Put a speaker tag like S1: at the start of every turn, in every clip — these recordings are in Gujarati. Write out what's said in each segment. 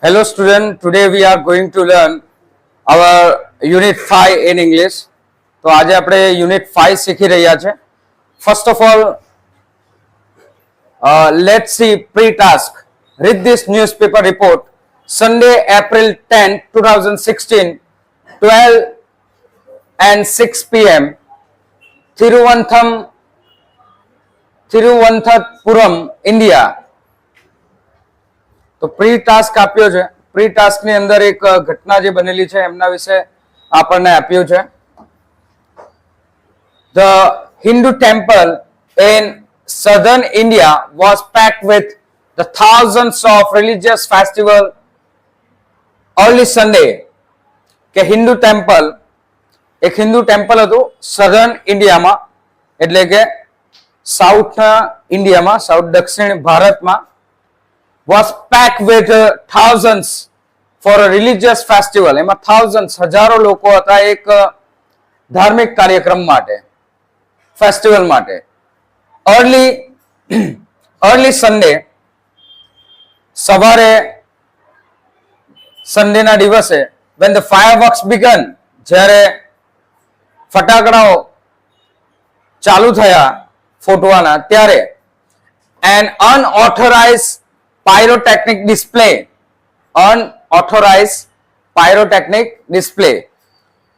S1: Hello student, today we are going to learn our unit 5 in English. તો આજે આપણે unit 5 શીખી રહ્યા છે. First of all, let's see pre-task. Read this newspaper report. Sunday, April 10, 2016, 12 and 6 p.m. Thiruvananthapuram, India. તો પ્રી ટાસ્ક આપ્યો છે. પ્રી ટાસ્ક ની અંદર એક ઘટના જે બનેલી છે એમના વિશે આપણને આપ્યું છે. The Hindu temple in southern India was packed with the thousands of religious festival early Sunday. કે હિન્દુ ટેમ્પલ, એક હિન્દુ ટેમ્પલ હતું સધર્ન ઇન્ડિયામાં, એટલે કે સાઉથના ઇન્ડિયામાં, સાઉથ દક્ષિણ ભારતમાં, was packed with thousands for a religious festival. એમાં thousands, હજારો લોકો હતા એક ધાર્મિક કાર્યક્રમ માટે, ફેસ્ટિવલ માટે. early Sunday, સવારે સન્ડેના દિવસે, when the fireworks began, જ્યારે ફટાકડાઓ ચાલુ થયા ફોટવાના, ત્યારે an unauthorized pyrotechnic display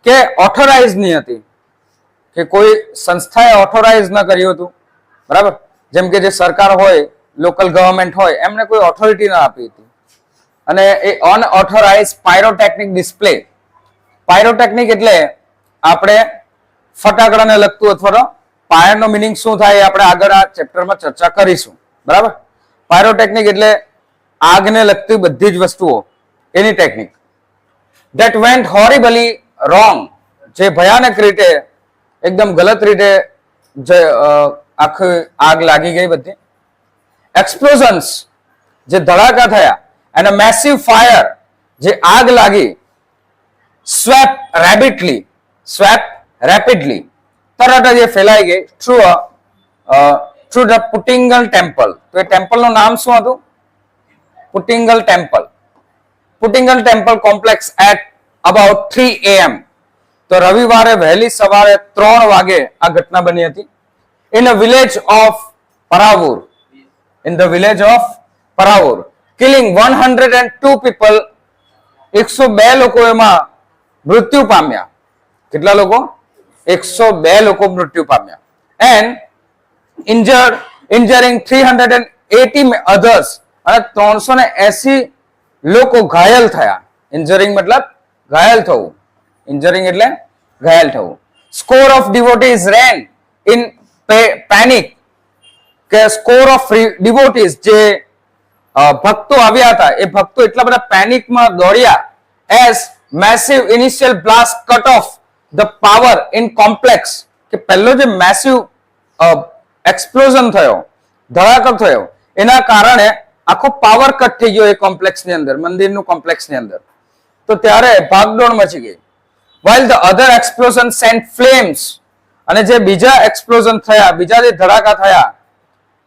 S1: કે ઓથોરાઇઝ નહીં હતી, કે કોઈ સંસ્થાએ ઓથોરાઇઝ ન કર્યું હતું, બરાબર? જેમ કે જે સરકાર હોય, લોકલ ગવર્મેન્ટ હોય, એમને કોઈ ઓથોરિટી ન આપી હતી, અને એ અનઓથોરાઇઝ પાયરોટેકનિક ડિસ્પ્લે. પાયરોટેકનિક એટલે આપણે ફટાકડાને લગતું, અથવા તો પાયરનો મિનિંગ શું થાય એ આપણે આગળ આ ચેપ્ટરમાં ચર્ચા કરીશું, બરાબર? પાયરોટેકનિક એટલે આગને લગતી બધી જ વસ્તુઓ, એની ટેકનિક. ધેટ વેન્ટ હોરિબલી રોંગ, જે ભયાનક રીતે, એકદમ ગલત રીતે જે આખી આગ લાગી ગઈ બધી. એક્સપ્લોઝન્સ, જે ધડાકા થયા, અને મેસિવ ફાયર, જે આગ લાગી. સ્વેપ્ટ રેપિડલી, તરત જ એ ફેલાઈ ગઈ થ્રુ ધ પુટિંગલ ટેમ્પલ. તો એ ટેમ્પલનું નામ શું હતું? Puttingal temple complex at about 3 AM. તો રવિવારે વહેલી સવારે 3 વાગે આ ઘટના બની હતી. In the village of Paravur, killing 102 people. 102 લોકો એમાં મૃત્યુ પામ્યા. કેટલા લોકો? 102 લોકો મૃત્યુ પામ્યા. એન્ડ injuring 380 others, અને 380 લોકો ઘાયલ થયા. ઇન્જરિંગ મતલબ ઘાયલ થવું, ઇન્જરિંગ એટલે ઘાયલ થવું. Score of devotees ran in panic, કે સ્કોર ઓફ devotees, જે ભક્તો આવ્યા હતા, એ ભક્તો એટલા બધા પેનિકમાં દોડ્યા. as massive initial blast cut off the power in complex, કે પહેલો જે મેસિવ એક્સપ્લોઝન થયો, ધડાકો થયો, એના કારણે આખો પાવર કટ થઈ ગયો એ કોમ્પ્લેક્સની અંદર, મંદિરનું કોમ્પ્લેક્સની અંદર. તો ત્યારે ભાગદોડ મચી ગઈ. while the other explosion sent flames, અને જે બીજા એક્સપ્લોઝન થયા, બીજા જે ધડાકા થયા,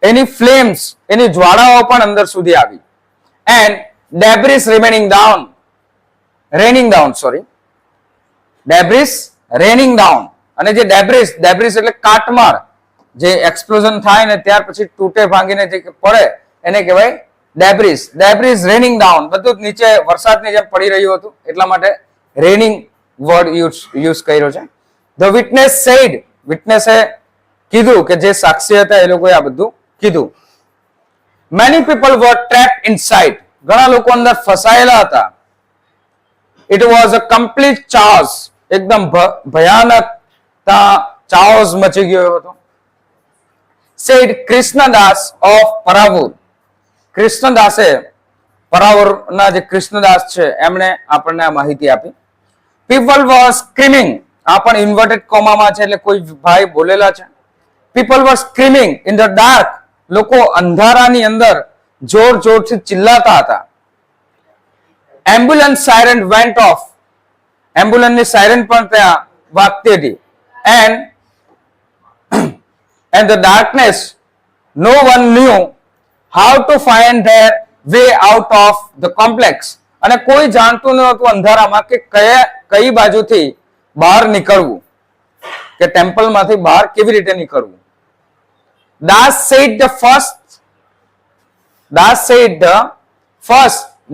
S1: એની ફ્લેમ્સ, એની જ્વાળાઓ પણ અંદર સુધી આવી. and debris raining down, અને જે ડેબ્રિસ એટલે કાટમાળ, જે એક્સપ્લોઝન થાય ને ત્યાર પછી તૂટે ભાંગીને જે પડે એને કહેવાય ડેબ્રિસ. રેનિંગ ડાઉન, બધું નીચે વરસાદની જેમ પડી રહ્યું હતું, એટલા માટે રેનિંગ વર્ડ યુઝ કર્યો છે. ધ વિટનેસે કીધું, કે જે સાક્ષી હતા એ લોકોએ આ બધું કીધું. મેની પીપલ વર ટ્રેપ્ડ ઇનસાઇડ, ઘણા લોકો અંદર ફસાયેલા હતા. ઇટ વોઝ અ કમ્પ્લીટ ચાઓસ, એકદમ ભયાનક ચાઓસ મચી ગયો હતો. said કૃષ્ણદાસ ઓફ પરાવુર, કૃષ્ણદાસે, પરાવુરના જે કૃષ્ણદાસ છે એમણે આપણને આ માહિતી આપી. પીપલ વર સ્ક્રીમિંગ, આ પણ ઇન્વર્ટેડ કોમામાં છે, એટલે કોઈ ભાઈ બોલેલા છે. People were screaming in the dark, લોકો અંધારાની અંદર જોરથી ચિલ્લાતા હતા. એમ્બ્યુલન્સ સાયરન વેન્ટ ઓફ, એમ્બ્યુલન્સની સાયરન પણ ત્યાં વાગતી હતી. and the darkness, no one knew how to find their way out of the complex, અને કોઈ જાણતું ન હતું અંધારામાં કે કઈ બાજુથી બહાર નીકળવું, કે ટેમ્પલમાંથી બહાર કેવી રીતે નીકળવું. Das said the first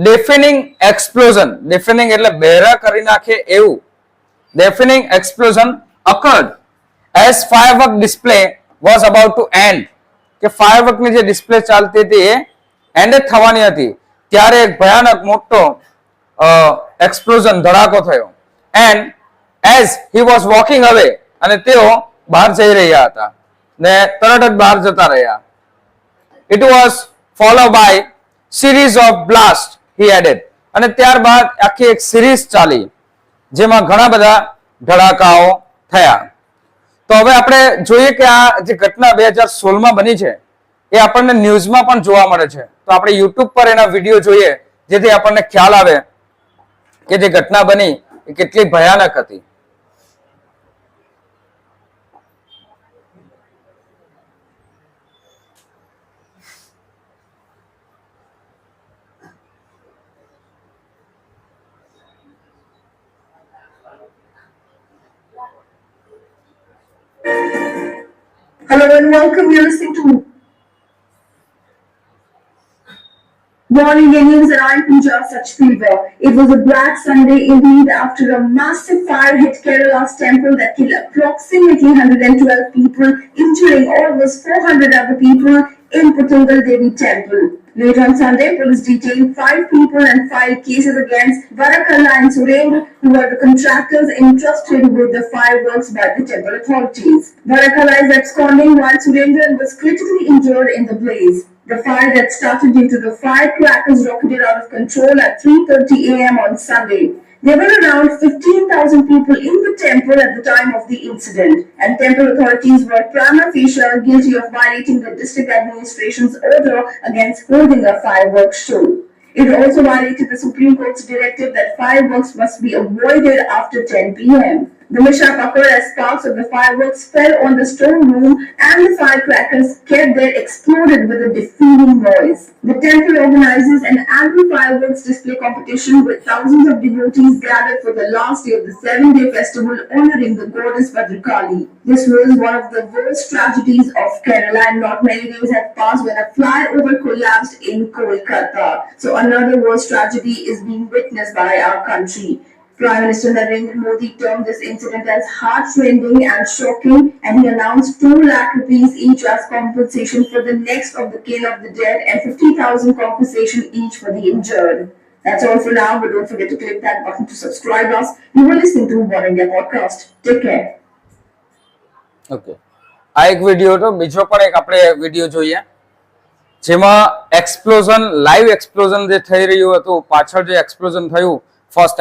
S1: deafening explosion. Deafening એટલે બહેરા કરી નાખે એવું. Deafening explosion occurred as firework display was about to end. કે firework ની જે ડિસ્પ્લે ચાલતી હતી એ એન્ડ થવાની હતી ત્યારે એક ભયાનક મોટો એક્સપ્લોઝન ધડાકો થયો. And as he was walking away, અને તેઓ બહાર જઈ રહ્યા હતા ને તરત જ બહાર જતા રહ્યા. It was followed by series of blast, he added. અને ત્યારબાદ આખી એક સિરીઝ ચાલી જેમાં ઘણા બધા ધડાકાઓ થયા. તો હવે આપણે જોઈએ કે આ જે ઘટના 2016 માં બની છે એ આપણને ન્યૂઝમાં પણ જોવા મળે છે. તો આપણે યુટ્યુબ પર એના વિડીયો જોઈએ જેથી આપણને ખ્યાલ આવે કે જે ઘટના બની એ કેટલી ભયાનક હતી.
S2: Hello and welcome. You're listening to Morning News and I'm Pooja Sachdeeva. It was a black Sunday indeed after a massive fire hit Kerala's temple that killed approximately 112 people, injuring almost 400 other people in Puttungal Devi temple. Later on Sunday, police detained 5 people and filed cases against Varakalla and Surendra, who were the contractors entrusted with the fireworks by the temple authorities. Varakalla is absconding while Surendra was critically injured in the blaze. The fire that started due to the firecrackers rocketed out of control at 3:30 a.m. on Sunday. There were around 15,000 people in the temple at the time of the incident, and temple authorities were prima facie guilty of violating the district administration's order against holding a fireworks show. It also violated the Supreme Court's directive that fireworks must be avoided after 10 p.m. The mishap occurred as sparks of the fireworks fell on the stone room and the firecrackers kept there exploded with a deafening noise. The temple organizes an annual fireworks display competition with thousands of devotees gathered for the last day of the 7-day festival honoring the goddess Bhadrakali. This was one of the worst tragedies of Kerala, and not many days have passed when a flyover collapsed in Kolkata. So another worst tragedy is being witnessed by our country. Prime Minister Narendra Modi termed this incident as heart-rending and shocking, and he announced 2 lakh rupees each as compensation for the next of the kin of the dead and 50,000 compensation each for the injured. That's all for now, but don't forget to click that button to subscribe us. You were listening to One India Podcast. Take care.
S1: Okay. આ એક વિડિયો હતો. બીજો પણ એક આપણે વિડિયો જોઈએ જેમાં એક્સપ્લોઝન, લાઈવ એક્સપ્લોઝન જે થઈ રહ્યું હતું, પાછળ જે એક્સપ્લોઝન થયું ફર્સ્ટ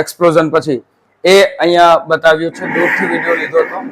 S1: એક્સપ્લોઝન પછી એ અહીંયા બતાવ્યું છે. દૂરથી વિડિયો લીધો હતો.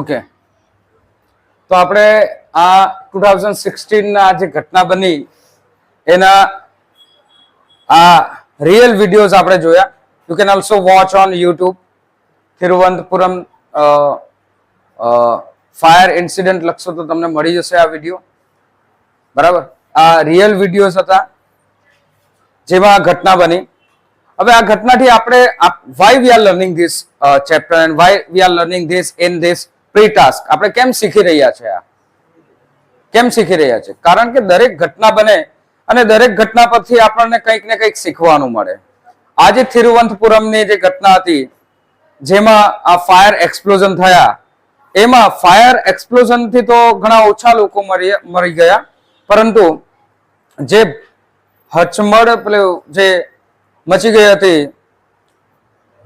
S1: ઓકે, તો આપણે આ 2016 ના જે ઘટના બની એના આ રિયલ વિડીયોઝ આપણે જોયા. You can also watch on YouTube. Thiruvananthapuram fire incident લખશો તો તમને મળી જશે આ વિડીયો. બરાબર, આ રિયલ વિડીયોઝ હતા જેમાં ઘટના બની. હવે આ ઘટનાથી આપણે why we are learning this chapter and why we are learning this in this pre-task, આપણે કેમ શીખી રહ્યા છે? આ કેમ શીખી રહ્યા છે? કારણ કે દરેક ઘટના બને અને દરેક ઘટના પરથી આપણને કંઈક ને કંઈક શીખવાનું મળે. આજે તિરુવનંતપુરમની જે ઘટના હતી જેમાં આ ફાયર એક્સપ્લોઝન થયા, એમાં ફાયર એક્સપ્લોઝન થી તો ઘણા ઓછા લોકો મરી ગયા, પરંતુ જે હચમડ જે મચી ગઈ હતી,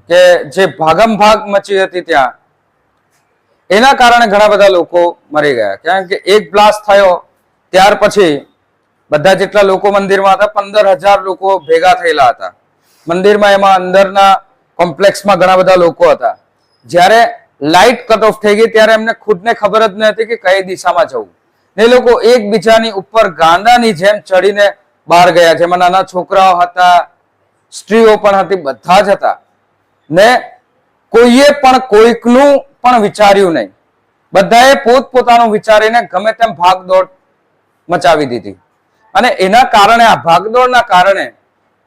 S1: કે જે ભાગમ ભાગ મચી હતી ત્યાં, એના કારણે ઘણા બધા લોકો મરી ગયા. કારણ કે એક બ્લાસ્ટ થયો ત્યાર પછી બધા જેટલા લોકો મંદિરમાં હતા 15,000 લોકો ભેગા થયેલા હતા મંદિરમાં. એમાં અંદરના કોમ્પ્લેક્સમાં ઘણા બધા લોકો હતા. જ્યારે લાઇટ કટ ઓફ થઈ ગઈ ત્યારે એમને ખુદને ખબર જ ન હતી કે કઈ દિશામાં જવું. એ લોકો એકબીજાની ઉપર ગાંડાની જેમ ચડીને બહાર ગયા. જેમાં નાના છોકરાઓ હતા, સ્ત્રીઓ પણ હતી, બધા જ હતા. ને કોઈએ પણ કોઈકનું પણ વિચાર્યું નહીં. બધાએ પોતપોતાનું વિચારીને ગમે તેમ ભાગદોડ મચાવી દીધી. અને એના કારણે, આ ભાગદોડના કારણે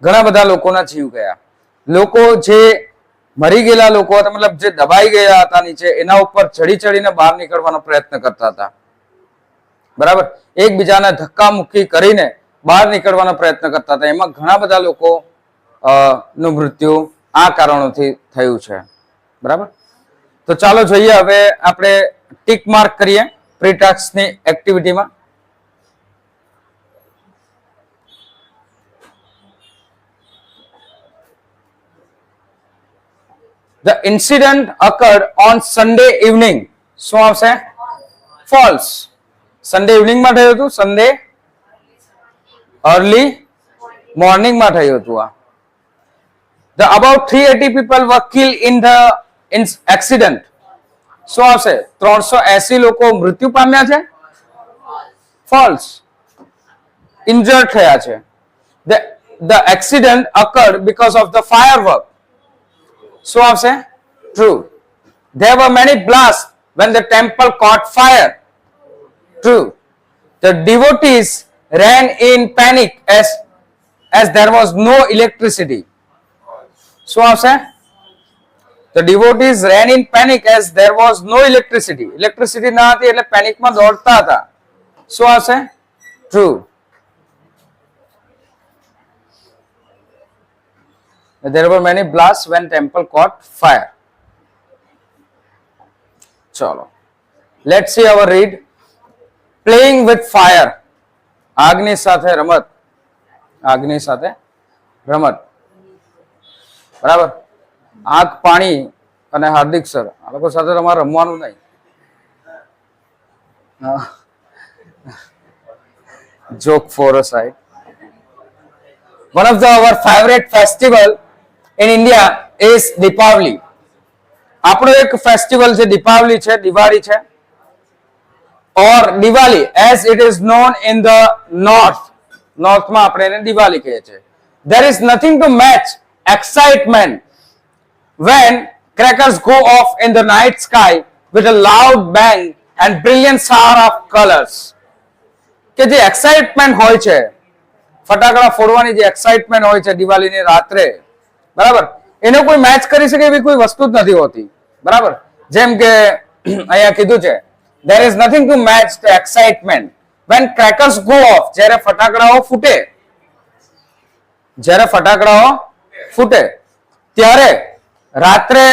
S1: ઘણા બધા લોકોના જીવ ગયા. લોકો જે મરી ગયેલા લોકો હતા, મતલબ જે દબાઈ ગયા હતા નીચે, એના ઉપર ચડી ચડીને બહાર નીકળવાનો પ્રયત્ન કરતા હતા. બરાબર, એકબીજાને ધક્કા મુક્કી કરીને બહાર નીકળવાનો પ્રયત્ન કરતા હતા. એમાં ઘણા બધા લોકો નું મૃત્યુ આ કારણોથી થયું છે. બરાબર, તો ચાલો જોઈએ હવે આપણે ટીક માર્ક કરીએ પ્રી-ટાસ્કની એક્ટિવિટીમાં. The incident occurred on Sunday evening. શું આવશે? False. Sunday evening માં થયું હતું, Sunday early morning માં થયું હતું. આ The about 380 people were killed in the accident. શું આવશે? 380 લોકો મૃત્યુ પામ્યા છે. False. Injured થયા છે. The accident occurred because of the firework. શું આવશે? True. There were many blasts when the temple caught fire. True. The devotees ran in panic as there was no electricity. શું આવશે? The devotees ran in panic as there was no electricity. Electricity ના હતી એટલે પેનિકમાં દોડતા હતા. શું આવશે? True. There were many blasts when temple caught fire. Chalo. Let's see our read. Playing with fire. આગની સાથે રમત. આગની સાથે રમત. બરાબર. આગ, પાણી અને હાર્દિક સર, આ લોકો સાથે તમારે રમવાનું નહીં. Joke for a side. One of our favorite festival in India is Deepavali. આપણો એક ફેસ્ટિવલ છે દીપાવલી છે, દિવાળી છે, or Diwali as it is known in the north. નોર્થમાં આપણે એને દિવાળી કહીએ છીએ. There is nothing to match excitement when crackers go off in the night sky with a loud bang and brilliant shower of colors. કે જે એક્સાઇટમેન્ટ હોય છે, ફટાકડા ફોડવાની જે એક્સાઇટમેન્ટ હોય છે દિવાળીની રાત્રે, બરાબર, એનો કોઈ મેચ કરી શકે એવી કોઈ વસ્તુ જ નથી હોતી. બરાબર, જેમ કે અહીંયા કીધું છે, there is nothing to match the excitement when crackers go off, જ્યારે ફટાકડાઓ ફૂટે, જ્યારે ફટાકડાઓ ફૂટે ત્યારે રાત્રે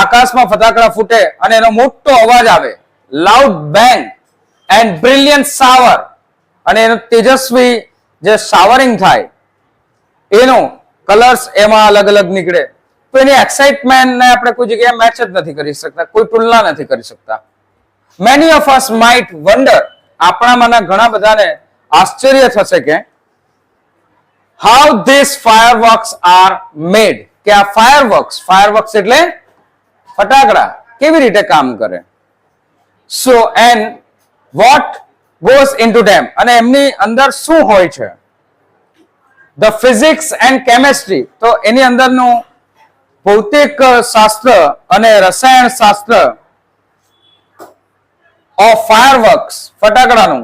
S1: આકાશમાં ફટાકડા ફૂટે અને એનો મોટો અવાજ આવે, loud bang and brilliant shower, અને એનો તેજસ્વી જે શાવરિંગ થાય, એનો કલર્સ એમાં અલગ અલગ નીકળે, તો એની એક્સાઇટમેન્ટ ને આપણે કોઈ જગ્યાએ મેચ જ નથી કરી શકતા, કોઈ તુલના નથી કરી શકતા. Many of us might wonder, આપણામાંના ઘણા બધાને આશ્ચર્ય થશે કે how these fireworks are made, કે આ fireworks એટલે ફટાકડા કેવી રીતે કામ કરે. So and what goes into them, અને એમની અંદર શું હોય છે. The physics and chemistry, તો એની અંદરનું ભૌતિક શાસ્ત્ર અને રસાયણ શાસ્ત્ર of fireworks, ફટાકડાનું,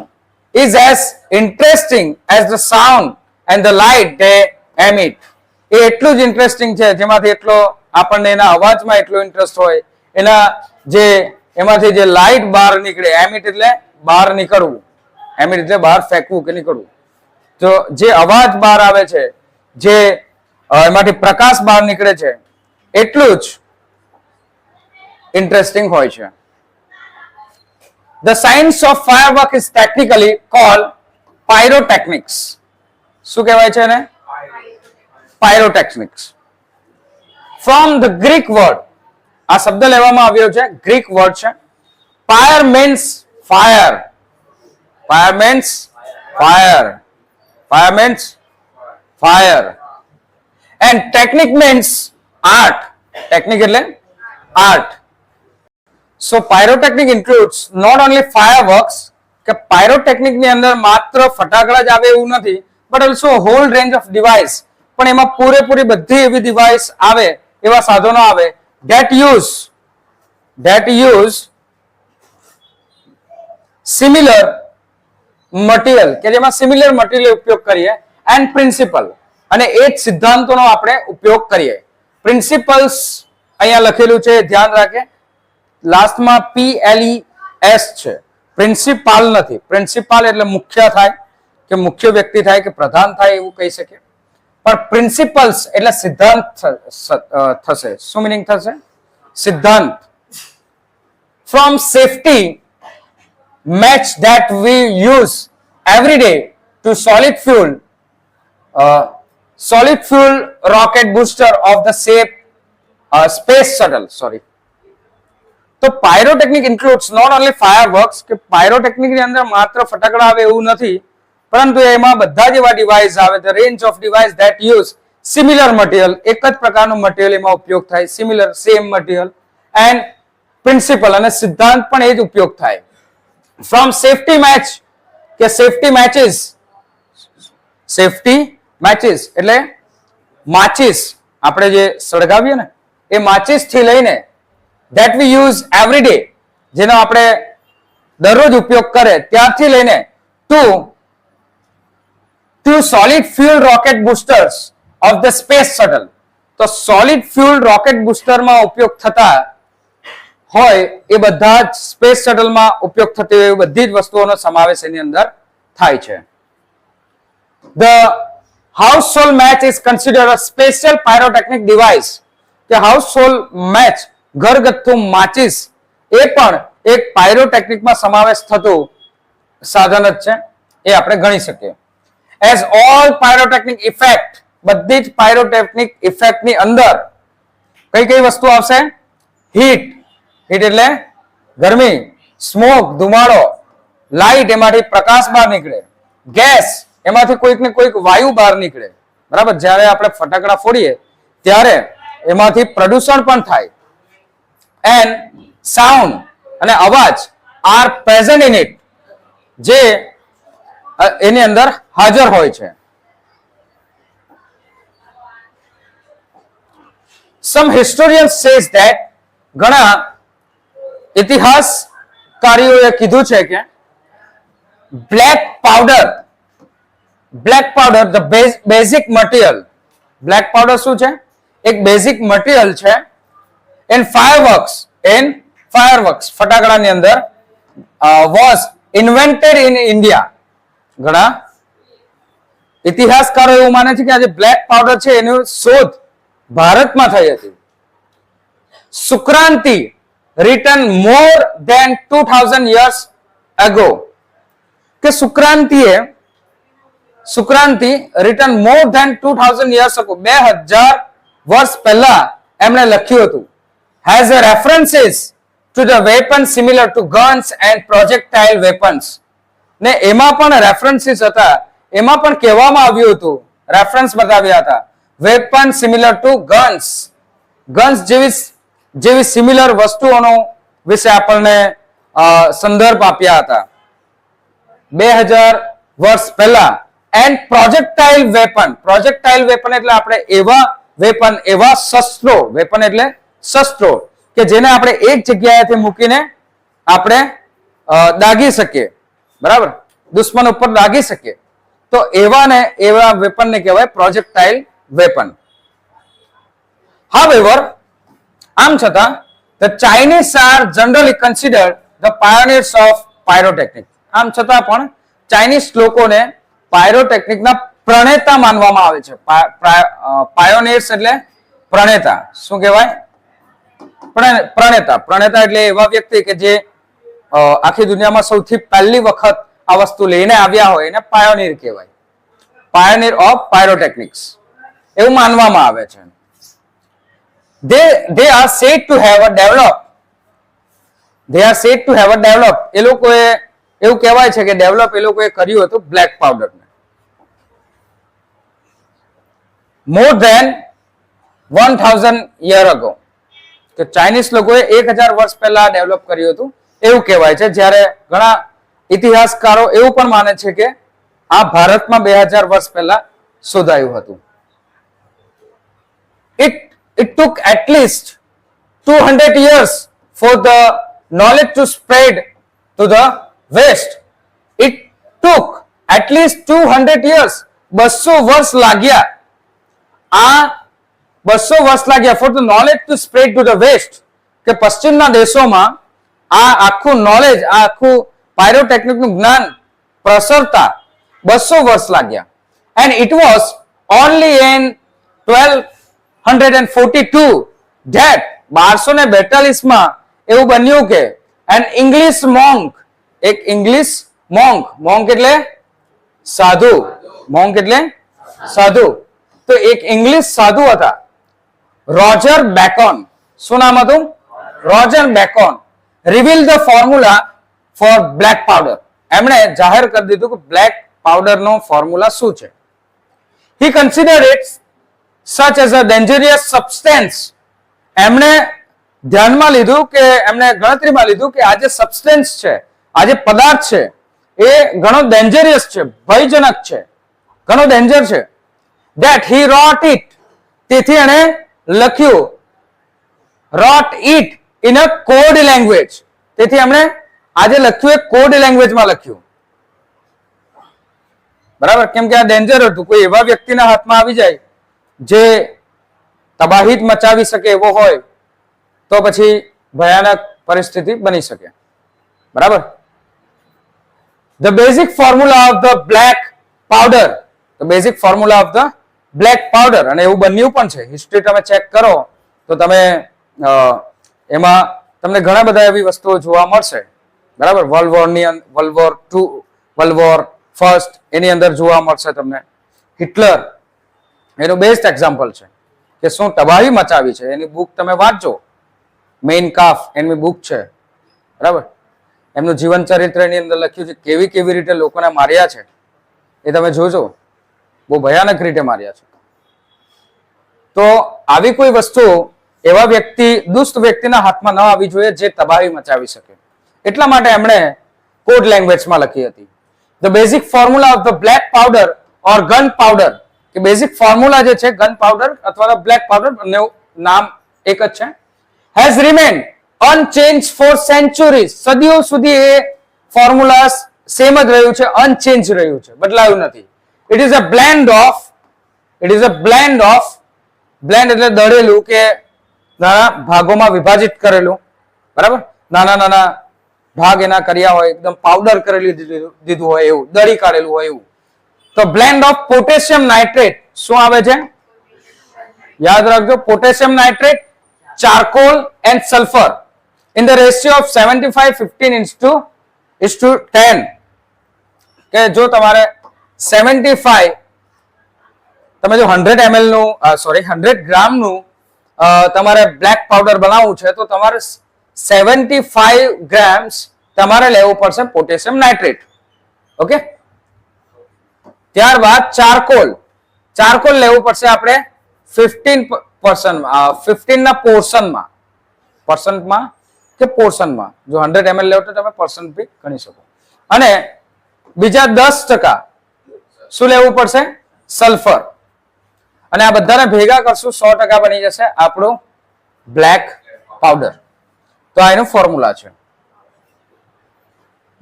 S1: is as interesting as the sound and the light they emit. એ એટલું જ ઇન્ટરેસ્ટિંગ છે, જેમાંથી એટલો આપણને એના અવાજમાં એટલો ઇન્ટરેસ્ટ હોય, એના જે એમાંથી જે લાઇટ બહાર નીકળે, એમિટ એટલે બહાર નીકળવું, એમિટ એટલે બહાર ફેંકવું કે નીકળવું, તો જે અવાજ બહાર આવે છે, જે એમાંથી પ્રકાશ બહાર નીકળે છે, એટલું જ ઇન્ટરેસ્ટિંગ હોય છે. The science of firework is technically called pyrotechnics. શું કહેવાય છે એને? Pyrotechnics. From the Greek word, આ શબ્દ લેવામાં આવ્યો છે, ગ્રીક વર્ડ છે. Pyre means fire. Pyre means fire. Fire means fire. And technique means art. Technique એટલે art. So pyrotechnic includes not only fireworks, કે pyrotechnic ની અંદર માત્ર ફટાકડા જ આવે એવું નથી, but also whole range of device, પણ એમાં પૂરેપૂરી બધી એવી ડિવાઇસ આવે, એવા સાધનો આવે that use similar material, કે જેમાં સિમિલર મટીરિયલ ઉપયોગ કરીએ, and principle, અને એ જ સિદ્ધાંતોનો આપણે ઉપયોગ કરીએ. પ્રિન્સિપલ્સ અહીંયા લખેલું છે, ધ્યાન રાખે, લાસ્ટમાં PLES છે, પ્રિન્સિપાલ નથી. પ્રિન્સિપાલ એટલે મુખ્ય થાય, કે મુખ્ય વ્યક્તિ થાય, કે પ્રધાન થાય એવું કહી શકીએ, પણ પ્રિન્સિપલ્સ એટલે સિદ્ધાંત થશે. શું મિનિંગ થશે? સિદ્ધાંત. From safety match that we use every day to solid fuel rocket booster of the space shuttle. તો pyrotechnic includes not only fireworks, કે પાયરોટેકનિક ની અંદર માત્ર ફટાકડા આવે એવું નથી, પરંતુ એમાં બધા જ એવા ડિવાઇસ આવે, the range of device that use similar material, એક જ પ્રકારનું મટીરિયલ એમાં ઉપયોગ થાય, similar same material, and principle, અને સિદ્ધાંત પણ એ જ ઉપયોગ થાય. ફ્રોમ સેફટી મેચ, કે સેફટી મેચીસ એટલે માચીસ આપણે જે સળગાવીએ ને, એ માચીસ થી લઈને that we use every day, જેનો આપણે દરરોજ ઉપયોગ કરે, ત્યારથી લઈને to solid fuel rocket boosters of the space shuttle. તો solid fuel rocket booster માં ઉપયોગ થતા હોય એ બધા જ સ્પેસ શટલ માં ઉપયોગ થતી હોય બધી જ વસ્તુઓનો સમાવેશ એની અંદર થાય છે. The household match is considered a special pyrotechnic device. કે household match, ઘરગથ્થુ માચીસ, એ પણ એક પાયરોટેકનિકમાં સમાવેશ થતું સાધન જ છે, એ આપણે ગણી શકીએ. As all pyrotechnic effect, બધી જ પાયરોટેકનિક ઇફેક્ટ ની અંદર કઈ કઈ વસ્તુ આવશે? હીટ એટલે ગરમી, સ્મોક ધુમાડો, લાઇટ એમાંથી પ્રકાશ બહાર નીકળે, ગેસ એમાંથી કોઈક ને કોઈક વાયુ બહાર નીકળે, બરાબર. જ્યારે આપણે ફટાકડા ફોડીએ ત્યારે એમાંથી પ્રદૂષણ પણ થાય, એન્ડ સાઉન્ડ અને અવાજ આર પ્રેઝન્ટ ઇન ઇટ, જે એની અંદર હાજર હોય છે. Some historians says that, ઘણા ઇતિહાસકારીઓએ કીધું છે કે black powder, the basic material, black powder શું છે? એક બેઝિક મટીરિયલ છે in fireworks, ફટાકડાની અંદર was invented in India. ઘણા ઇતિહાસકારો એવું માને છે કે આ જે બ્લેક પાવડર છે એની શોધ ભારતમાં થઈ હતી. Sukranti written more than 2000 years ago, કે Sukranti written more than 2000 years ago, 2000 વર્ષ પહેલા એમણે લખ્યું હતું. has a references to the weapons similar to guns and projectile weapons. ને એમાં પણ રેફરન્સીસ હતા, એમાં પણ કહેવામાં આવ્યું હતું, રેફરન્સ બતાવ્યા હતા, વેપન સિમિલર ટુ ગન્સ જેવી સિમિલર વસ્તુઓનો વિશે આપણને સંદર્ભ આપ્યા હતા 2000 વર્ષ પહેલા. એન્ડ પ્રોજેક્ટાઇલ વેપન એટલે આપણે એવા વેપન, એવા શસ્ત્રો, વેપન એટલે શસ્ત્રો કે જેને આપણે એક જગ્યાએથી મૂકીને આપણે દાગી શકીએ, બરાબર, દુશ્મન ઉપર દાગી શકીએ. તો એવા વેપનને કહેવાય પ્રોજેક્ટાઇલ વેપન. However, આમ છતાં the Chinese are generally considered the pioneers of pyrotechnics. આમ છતાં પણ ચાઇનીઝ લોકોને પાયરોટેકનિકના પ્રણેતા માનવામાં આવે છે. પાયોનિયર્સ એટલે પ્રણેતા. શું કહેવાય? પ્રણેતા. પ્રણેતા એટલે એવા વ્યક્તિ કે જે આખી દુનિયામાં સૌથી પહેલી વખત આ વસ્તુ લઈને આવ્યા હોય એને પાયોનિયર કહેવાય. પાયોનિયર ઓફ પાયરોટેકનિક્સ એવું માનવામાં આવે છે. they are said to have developed એ લોકોએ એવું કહેવાય છે કે ડેવલપ એ લોકોએ કર્યું હતું બ્લેક પાવડર ને more than 1000 year ago. કે ચાઇનીઝ લોકોએ 1000 વર્ષ પહેલા ડેવલપ કર્યું હતું એવું કહેવાય છે. જ્યારે ઘણા ઇતિહાસકારો એવું પણ માને છે કે આ ભારતમાં 2000 વર્ષ પહેલા શોધાયું હતું. It took at least 200 years for the knowledge to spread to the west. It took at least 200 years. 200 વર્ષ લાગ્યા. આ 200 વર્ષ લાગ્યા for the knowledge to spread to the west. કે પશ્ચિમના દેશોમાં આ આખું નોલેજ, આ આખું પાયરોટેકનિકનું જ્ઞાન પ્રસરતા 200 વર્ષ લાગ્યા. And it was only in 1242 that 1242 માં એવું બન્યું કે an English monk, એક ઇંગ્લિશ monk એટલે સાધુ, monk એટલે સાધુ, તો એક ઇંગ્લિશ સાધુ હતા રોજર બેકોન. શું નામ હતું? Roger બેકોન reveal the formula for black powder. એમણે જાહેર કરી દીધું કે બ્લેક પાવડરનો ફોર્મ્યુલા શું છે. he considered it such as a dangerous substance. એમણે ધ્યાનમાં લીધું કે એમણે ગણતરીમાં લીધું કે આ જે સબસ્ટન્સ છે, આ જે પદાર્થ છે એ ઘણો ડેન્જરિયસ છે, ભયજનક છે, ઘણો ડેન્જર છે. that he wrote it, તેથી એણે લખ્યું wrote it in a code language. તેથી એમણે આજે લખ્યું એ કોડ લેંગ્વેજમાં લખ્યું. બરાબર? કેમ કે આ ડેન્જર હતું. કોઈ એવા વ્યક્તિના હાથમાં આવી જાય જે તબાહી મચાવી શકે એવો હોય તો પછી ભયાનક પરિસ્થિતિ બની શકે. બરાબર? The basic formula of the black powder, the basic formula of the black powder, અને એવું બન્યું પણ છે. હિસ્ટ્રી તમે ચેક કરો તો તમે એમાં તમને ઘણા બધા એવી વસ્તુઓ જોવા મળશે. બરાબર? World war 2, world war first એની અંદર જોવા મળશે તમને. હિટલર એનું બેસ્ટ એક્ઝામ્પલ છે કે શું તબાહી મચાવી છે. એની બુક તમે વાંચો, મેઇન કાફ એની બુક છે. બરાબર? એમનું જીવન ચરિત્ર એની અંદર લખ્યું છે, કેવી કેવી રીતે લોકોને માર્યા છે એ તમે જોજો. બહુ ભયાનક રીતે માર્યા છે. તો આવી કોઈ વસ્તુ એવા વ્યક્તિ, દુષ્ટ વ્યક્તિના હાથમાં ન આવી જોઈએ જે તબાહી મચાવી શકે. એટલા માટે એમણે કોડ લેંગ્વેજમાં લખી હતી. The basic formula of the black powder or gunpowder, કે બેઝિક ફોર્મ્યુલા જે છે ગન પાવડર અથવા બ્લેક પાવડર, બંને નામ એક જ છે. Has remained unchanged for centuries. સદીઓ સુધી એ ફોર્મ્યુલા સેમ જ રહ્યું છે, અનચેન્જ રહ્યું છે, બદલાયું નથી. It is a blend of blend એટલે દળેલું કે નાના ભાગોમાં વિભાજિત કરેલું. બરાબર? નાના નાના ભાગ એના કર્યા હોય, એકદમ પાવડર કરેલું દીધું હોય એવું, દળી કાઢેલું હોય એવું. તો બ્લેન્ડ ઓફ પોટેશિયમ નાઇટ્રેટ. શું આવે છે? યાદ રાખજો, potassium nitrate, charcoal and sulphur in the ratio of 75:10. કે જો તમારે 75, તમે જો 100 ml નું 100 ગ્રામનું તમારે બ્લેક પાવડર બનાવવું છે તો તમારે 75 ગ્રામ્સ તમારે લેવું પડશે પોટેશિયમ નાઇટ્રેટ. ઓકે? ત્યારબાદ ચારકોલ લેવું પડશે આપણે 15% ના પોર્શનમાં. જો 100 ml લેવો તો તમે પર્સન્ટ બી ગણી શકો. અને બીજા 10% શું લેવું પડશે? સલ્ફર. અને આ બધાને ભેગા કરશું 100% બની જશે આપણું બ્લેક પાવડર. તો આ એનું ફોર્મ્યુલા છે.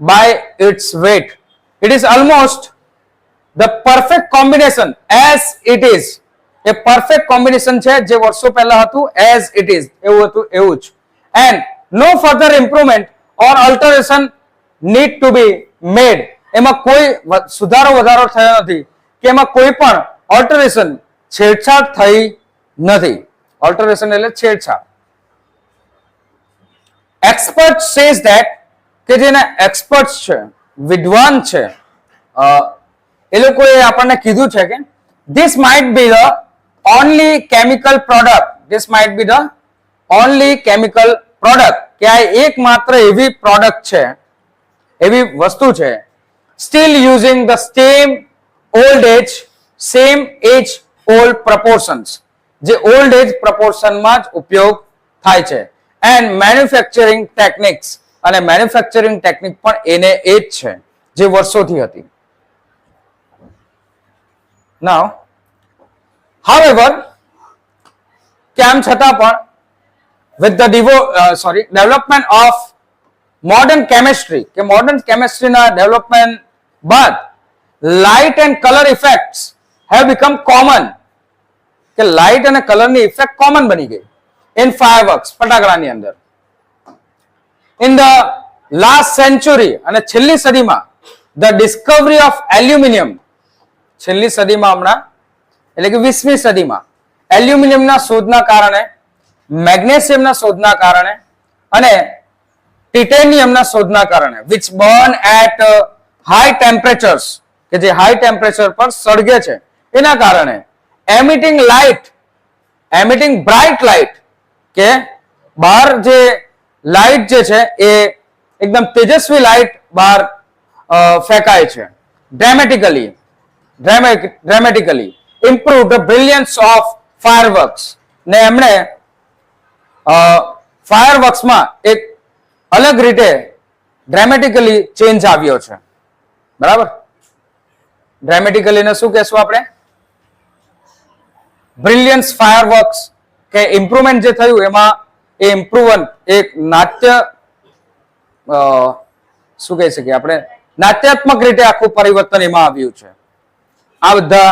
S1: By its weight it is almost the perfect combination as it is. એ પરફેક્ટ કોમ્બિનેશન છે જે વર્ષો પહેલા હતું એઝ ઇટ ઇઝ એવું હતું એવું જ. And no further improvement or alteration need to be made. એમાં કોઈ સુધારો વધારો થયો નથી કે એમાં કોઈ પણ ઓલ્ટરેશન છેડછાડ થઈ નથી. ઓલ્ટરેશન એટલે છેડછાડ. એક્સપર્ટ સેઝ ધેટ કે જેના એક્સપર્ટ છે વિદ્વાન છે એ લોકોએ આપણને કીધું છે કે this might be the only chemical product. This might be the only chemical product કે આ એકમાત્ર એવી પ્રોડક્ટ છે એવી વસ્તુ છે still using the same age old proportions જે ઓલ્ડ એજ પ્રપોર્શનમાં જ ઉપયોગ થાય છે. એન્ડ મેન્યુફેક્ચરિંગ ટેકનિક્સ અને મેન્યુફેક્ચરિંગ ટેકનિક પણ એને એ જ છે જે વર્ષોથી હતી. નાઉ however કેમ છતાં પણ with the development of modern chemistry કે modern chemistry ના development બાદ light and color effects have become common કે લાઇટ અને કલરની ઇફેક્ટ કોમન બની ગઈ in fireworks ફટાકડાની અંદર. in the last century અને છેલ્લી સદીમાં the discovery of aluminium છેલ્લી સદીમાં હમણાં એટલે કે 20મી સદીમાં એલ્યુમિનિયમના શોધના કારણે મેગ્નેશિયમના શોધના કારણે અને ટિટેનિયમના શોધના કારણે which burn at high temperatures કે જે હાઈ ટેમ્પરેચર પર સળગે છે એના કારણે એમિટિંગ બ્રાઇટ લાઇટ કે બહાર જે લાઇટ જે છે એ એકદમ તેજસ્વી લાઇટ બહાર ફેંકાય છે. Dramatically improve the brilliance of fireworks ને એમણે ફાયરવર્ક્સમાં એક અલગ રીતે ડ્રામેટિકલી ચેન્જ આવ્યો છે. બરાબર. ડ્રામેટિકલી ને શું કહેશું આપણે? બ્રિલિયન્સ ફાયરવર્ક્સ કે ઇમ્પ્રુવમેન્ટ જે થયું એમાં એ ઇમ્પ્રુવમેન્ટ એક નાટ્ય શું કહી શકીએ આપણે નાટ્યાત્મક રીતે આખું પરિવર્તન એમાં આવ્યું છે આ બધા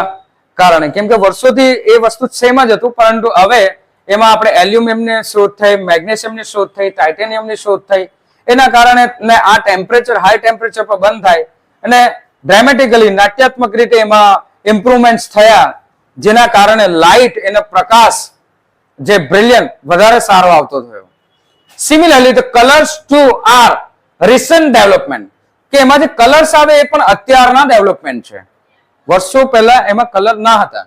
S1: કારણે. કેમ કે વર્ષોથી એ વસ્તુ સેમ જ હતું પરંતુ હવે એમાં આપણે એલ્યુમિનિયમની શોધ થઈ, મેગ્નેશિયમની શોધ થઈ, ટાઇટેનિયમની શોધ થઈ એના કારણે આ ટેમ્પરેચર હાઈ ટેમ્પરેચર પર બંધ થાય અને ડ્રામેટિકલી નાટ્યાત્મક રીતે એમાં ઇમ્પ્રુવમેન્ટ્સ થયા જેના કારણે લાઇટ એનો પ્રકાશ જે બ્રિલિયન્ટ વધારે સારો આવતો થયો. Similarly the colours too are recent development કે એમાં જે કલર્સ આવે એ પણ અત્યારના ડેવલપમેન્ટ છે. વર્ષો પહેલા એમાં કલર ના હતા.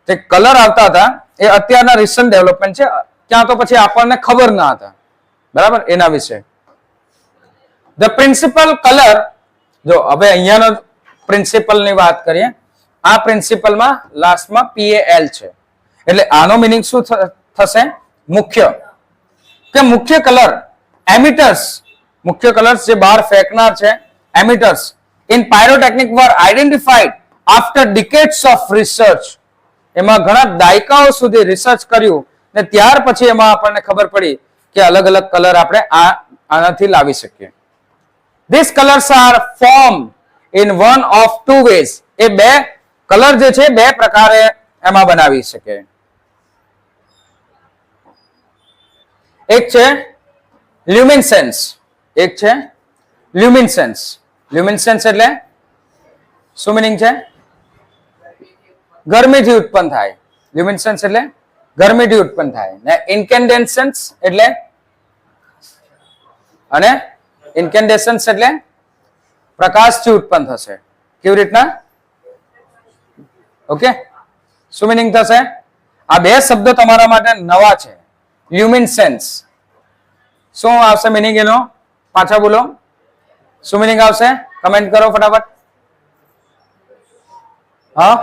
S1: જે કલર આવતા હતા એ અત્યારના રિસન્ટ ડેવલપમેન્ટ છે. ક્યાં તો પછી આપણને ખબર ના હતા. બરાબર એના વિશે. ધ પ્રિન્સિપલ કલર જો હવે અહીંયાનો પ્રિન્સિપલ ની વાત કરીએ. આ પ્રિન્સિપલમાં લાસ્ટમાં PAL છે એટલે આનો મીનિંગ શું થશે? મુખ્ય. કે મુખ્ય કલર એમિટર્સ મુખ્ય કલર્સ જે બહાર ફેંકનાર છે એમિટર્સ in pyrotechnic were identified after decades of research. એમાં ઘણા દાયકાઓ સુધી રિસર્ચ કર્યું ને ત્યાર પછી એમાં આપણને ખબર પડી કે અલગ અલગ કલર આપણે આનાથી લાવી શકીએ. These colors are formed in one of two ways. એ બે કલર જે છે બે પ્રકારે એમાં બનાવી શકે. એક છે લ્યુમિનેસન્સ, એક છે લ્યુમિનેસન્સ. લ્યુમિનેસન્સ એટલે શું મીનિંગ છે? ગરમીથી ઉત્પન્ન થાય. લ્યુમિનેસન્સ એટલે ગરમીથી ઉત્પન્ન થાય ને ઇન્કેન્ડેસન્સ એટલે અને ઇન્કેન્ડેસન્સ એટલે પ્રકાશથી ઉત્પન્ન થશે. કેવી રીતના? ઓકે શું મીનિંગ થશે? આ બે શબ્દો તમારા માટે નવા છે. લ્યુમિનેસન્સ શું આવશે મીનિંગ એનો? પાછા બોલો. શું મીનિંગ આવશે? કમેન્ટ કરો ફટાફટ. હા,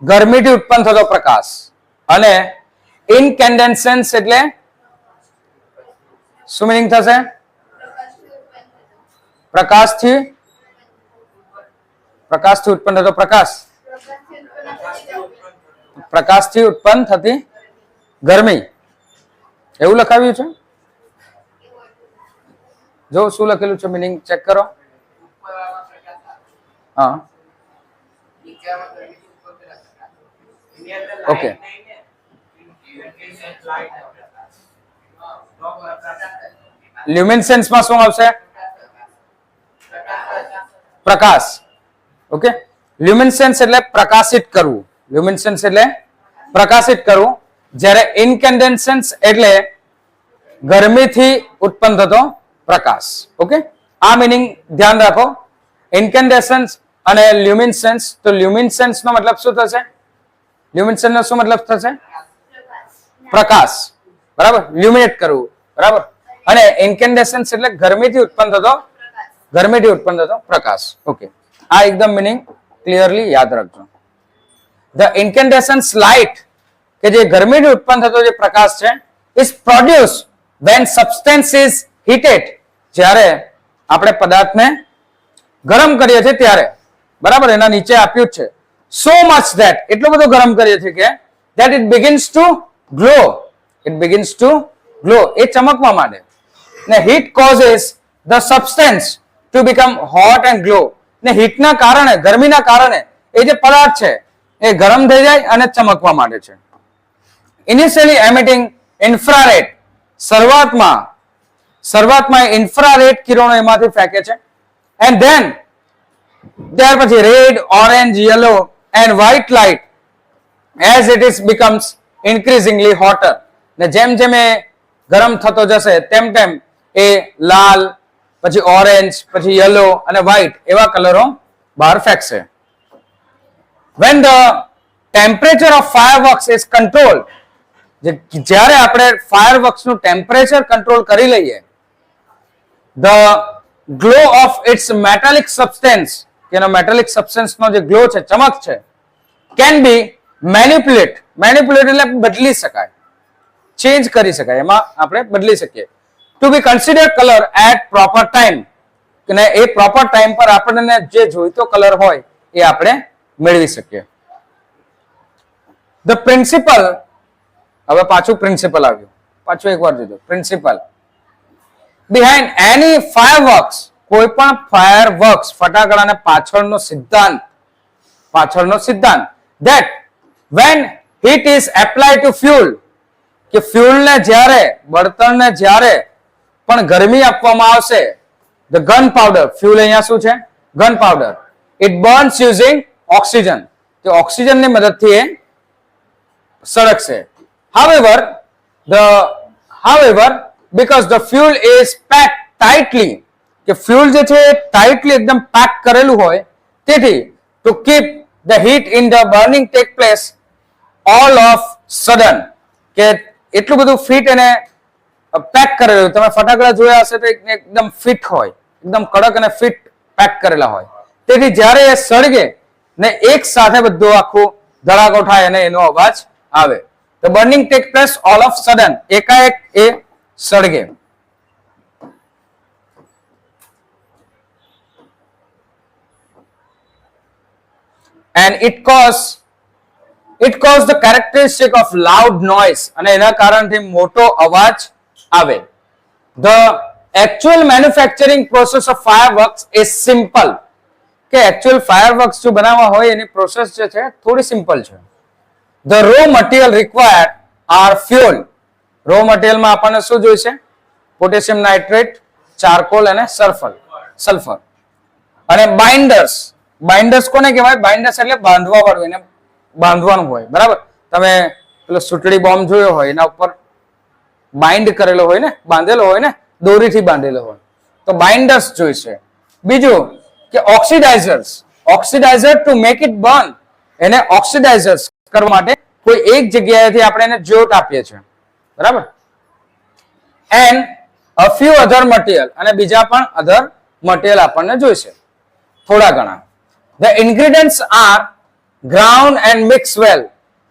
S1: ગરમીથી ઉત્પન્ન થતો પ્રકાશ. અને ઇન્કેન્ડેસન્સ એટલે શું મીનિંગ થશે? પ્રકાશથી ઉત્પન્ન થતો પ્રકાશ. પ્રકાશથી ઉત્પન્ન થતી ગરમી એવું લખાવ્યું છે. જો શું લખેલું છે મીનિંગ ચેક કરો. હા ઓકે લ્યુમિનેસન્સ માં શું આવશે પ્રકાશ ઓકે લ્યુમિનેસન્સ એટલે પ્રકાશિત કરવું લ્યુમિનેસન્સ એટલે પ્રકાશિત કરવું જ્યારે ઇન્કેન્ડેસન્સ એટલે ગરમીથી ઉત્પન્ન થતો પ્રકાશ ઓકે આ મીનિંગ ધ્યાન રાખો ઇન્કેન્ડેસન્સ અને લ્યુમિનેસન્સ તો લ્યુમિનેસન્સ નો મતલબ શું થશે લ્યુમિનેસન્સ નો શું મતલબ થશે પ્રકાશ બરાબર લ્યુમિનેટ કરવું બરાબર અને ઇન્કેન્ડેસન્સ એટલે ગરમીથી ઉત્પન્ન થતો પ્રકાશ ઓકે આ એકદમ મીનિંગ ક્લિયરલી યાદ રાખજો ધ ઇન્કેન્ડેસન્સ લાઇટ કે જે ગરમીથી ઉત્પન્ન થતો જે પ્રકાશ છે is produce when substance is heated જ્યારે આપણે પદાર્થને ગરમ કરીએ છીએ ત્યારે બરાબર એના નીચે આપ્યું છે so much that એટલું બધું ગરમ કરીએ છીએ કે that it begins to glow એ ચમકવા માંડે ને heat causes the substance to become hot and glow ને હીટના કારણે ગરમીના કારણે એ જે પદાર્થ છે એ ગરમ થઈ જાય અને ચમકવા માંડે છે initially emitting infrared શરૂઆતમાં ઇન્ફ્રારેડ કિરણો એમાંથી ફેંકે છે એન્ડ ધેન ત્યાર પછી red orange yellow and white light as it is becomes increasingly hotter ને જેમ જેમ એ ગરમ થતો જશે તેમ તેમ એ લાલ પછી ઓરેન્જ પછી યલો અને વ્હાઇટ એવા કલરો બહાર ફેંકશે when the temperature of fireworks is controlled જ્યારે આપણે ફાયરવર્ક્સ નું ટેમ્પરેચર કંટ્રોલ કરી લઈએ the glow of its metallic substance કે એનો મેટાલિક સબસ્ટન્સ નો જે ગ્લો છે ચમક છે કેન બી મેનિપ્યુલેટ એટલે બદલી શકાય ચેન્જ કરી શકાય એમાં આપણે બદલી શકીએ to be consider colour at proper time અને એ પ્રોપર ટાઈમ પર આપણને જે જોઈતો કલર હોય એ આપણે મેળવી શકીએ ધ પ્રિન્સિપલ હવે પાછું પ્રિન્સિપલ આવ્યું પાછું એકવાર જોજો પ્રિન્સિપલ બિહાઇન્ડ એની ફાયરવર્ક્સ કોઈ પણ ફાયરવર્ક્સ ફટાકડાને પાછળનો સિદ્ધાંત that when heat is apply to fuel કે ફ્યુલને જ્યારે બળતણને જ્યારે પણ ગરમી આપવામાં આવશે ધ ગન પાવડર ફ્યુલ અહીંયા શું છે gun powder it burns using oxygen કે ઓક્સિજનની મદદથી એ સળગશે however because the fuel is packed tightly કે fuel જે છે ટાઇટલી એકદમ પેક કરેલું હોય તેથી to keep the heat in the burning take place all of sudden કે એટલું બધું ફિટ એને પેક કરેલું તમે ફટાકડા જોયા હશે તો એકદમ ફિટ હોય એકદમ કડક અને ફિટ પેક કરેલા હોય તેથી જ્યારે એ સળગે ને એક સાથે બધું આખું ધડાકો થાય અને એનો અવાજ આવે The burning takes place all of sudden. એકાએક એ સળગે. And it caused the characteristic of loud noise. અને એના કારણથી મોટો અવાજ આવે. The actual manufacturing process of fireworks is simple. કે actual fireworks જો બનાવવા હોય એની પ્રોસેસ જે છે થોડી સિમ્પલ છે. The raw material required are fuel. Raw material માં આપણને શું જોઈશે? પોટેશિયમ નાઇટ્રેટ, ચારકોલ અને સલ્ફર. અને બાઇન્ડર્સ કોને કહેવાય? બાઇન્ડર્સ એટલે બાંધવા વાળું, એને બાંધવાનું હોય, બરાબર? તમે પેલો સુતળી બોમ્બ જોયો હોય એના ઉપર બાઇન્ડ કરેલો હોય ને, બાંધેલો હોય ને, દોરીથી બાંધેલો હોય. તો બાઇન્ડર્સ જોઈશે. બીજું કે oxidiser to make it burn. એને ઓક્સિડાઇઝર્સ કરવા માટે કોઈ એક જગ્યાએથી આપણે એને જ્યોત આપીએ છીએ, બરાબર? And a few other material, અને બીજા પણ અધર મટીરિયલ આપણને જોઈશે થોડા ઘણા. The ingredients are ground and mix well.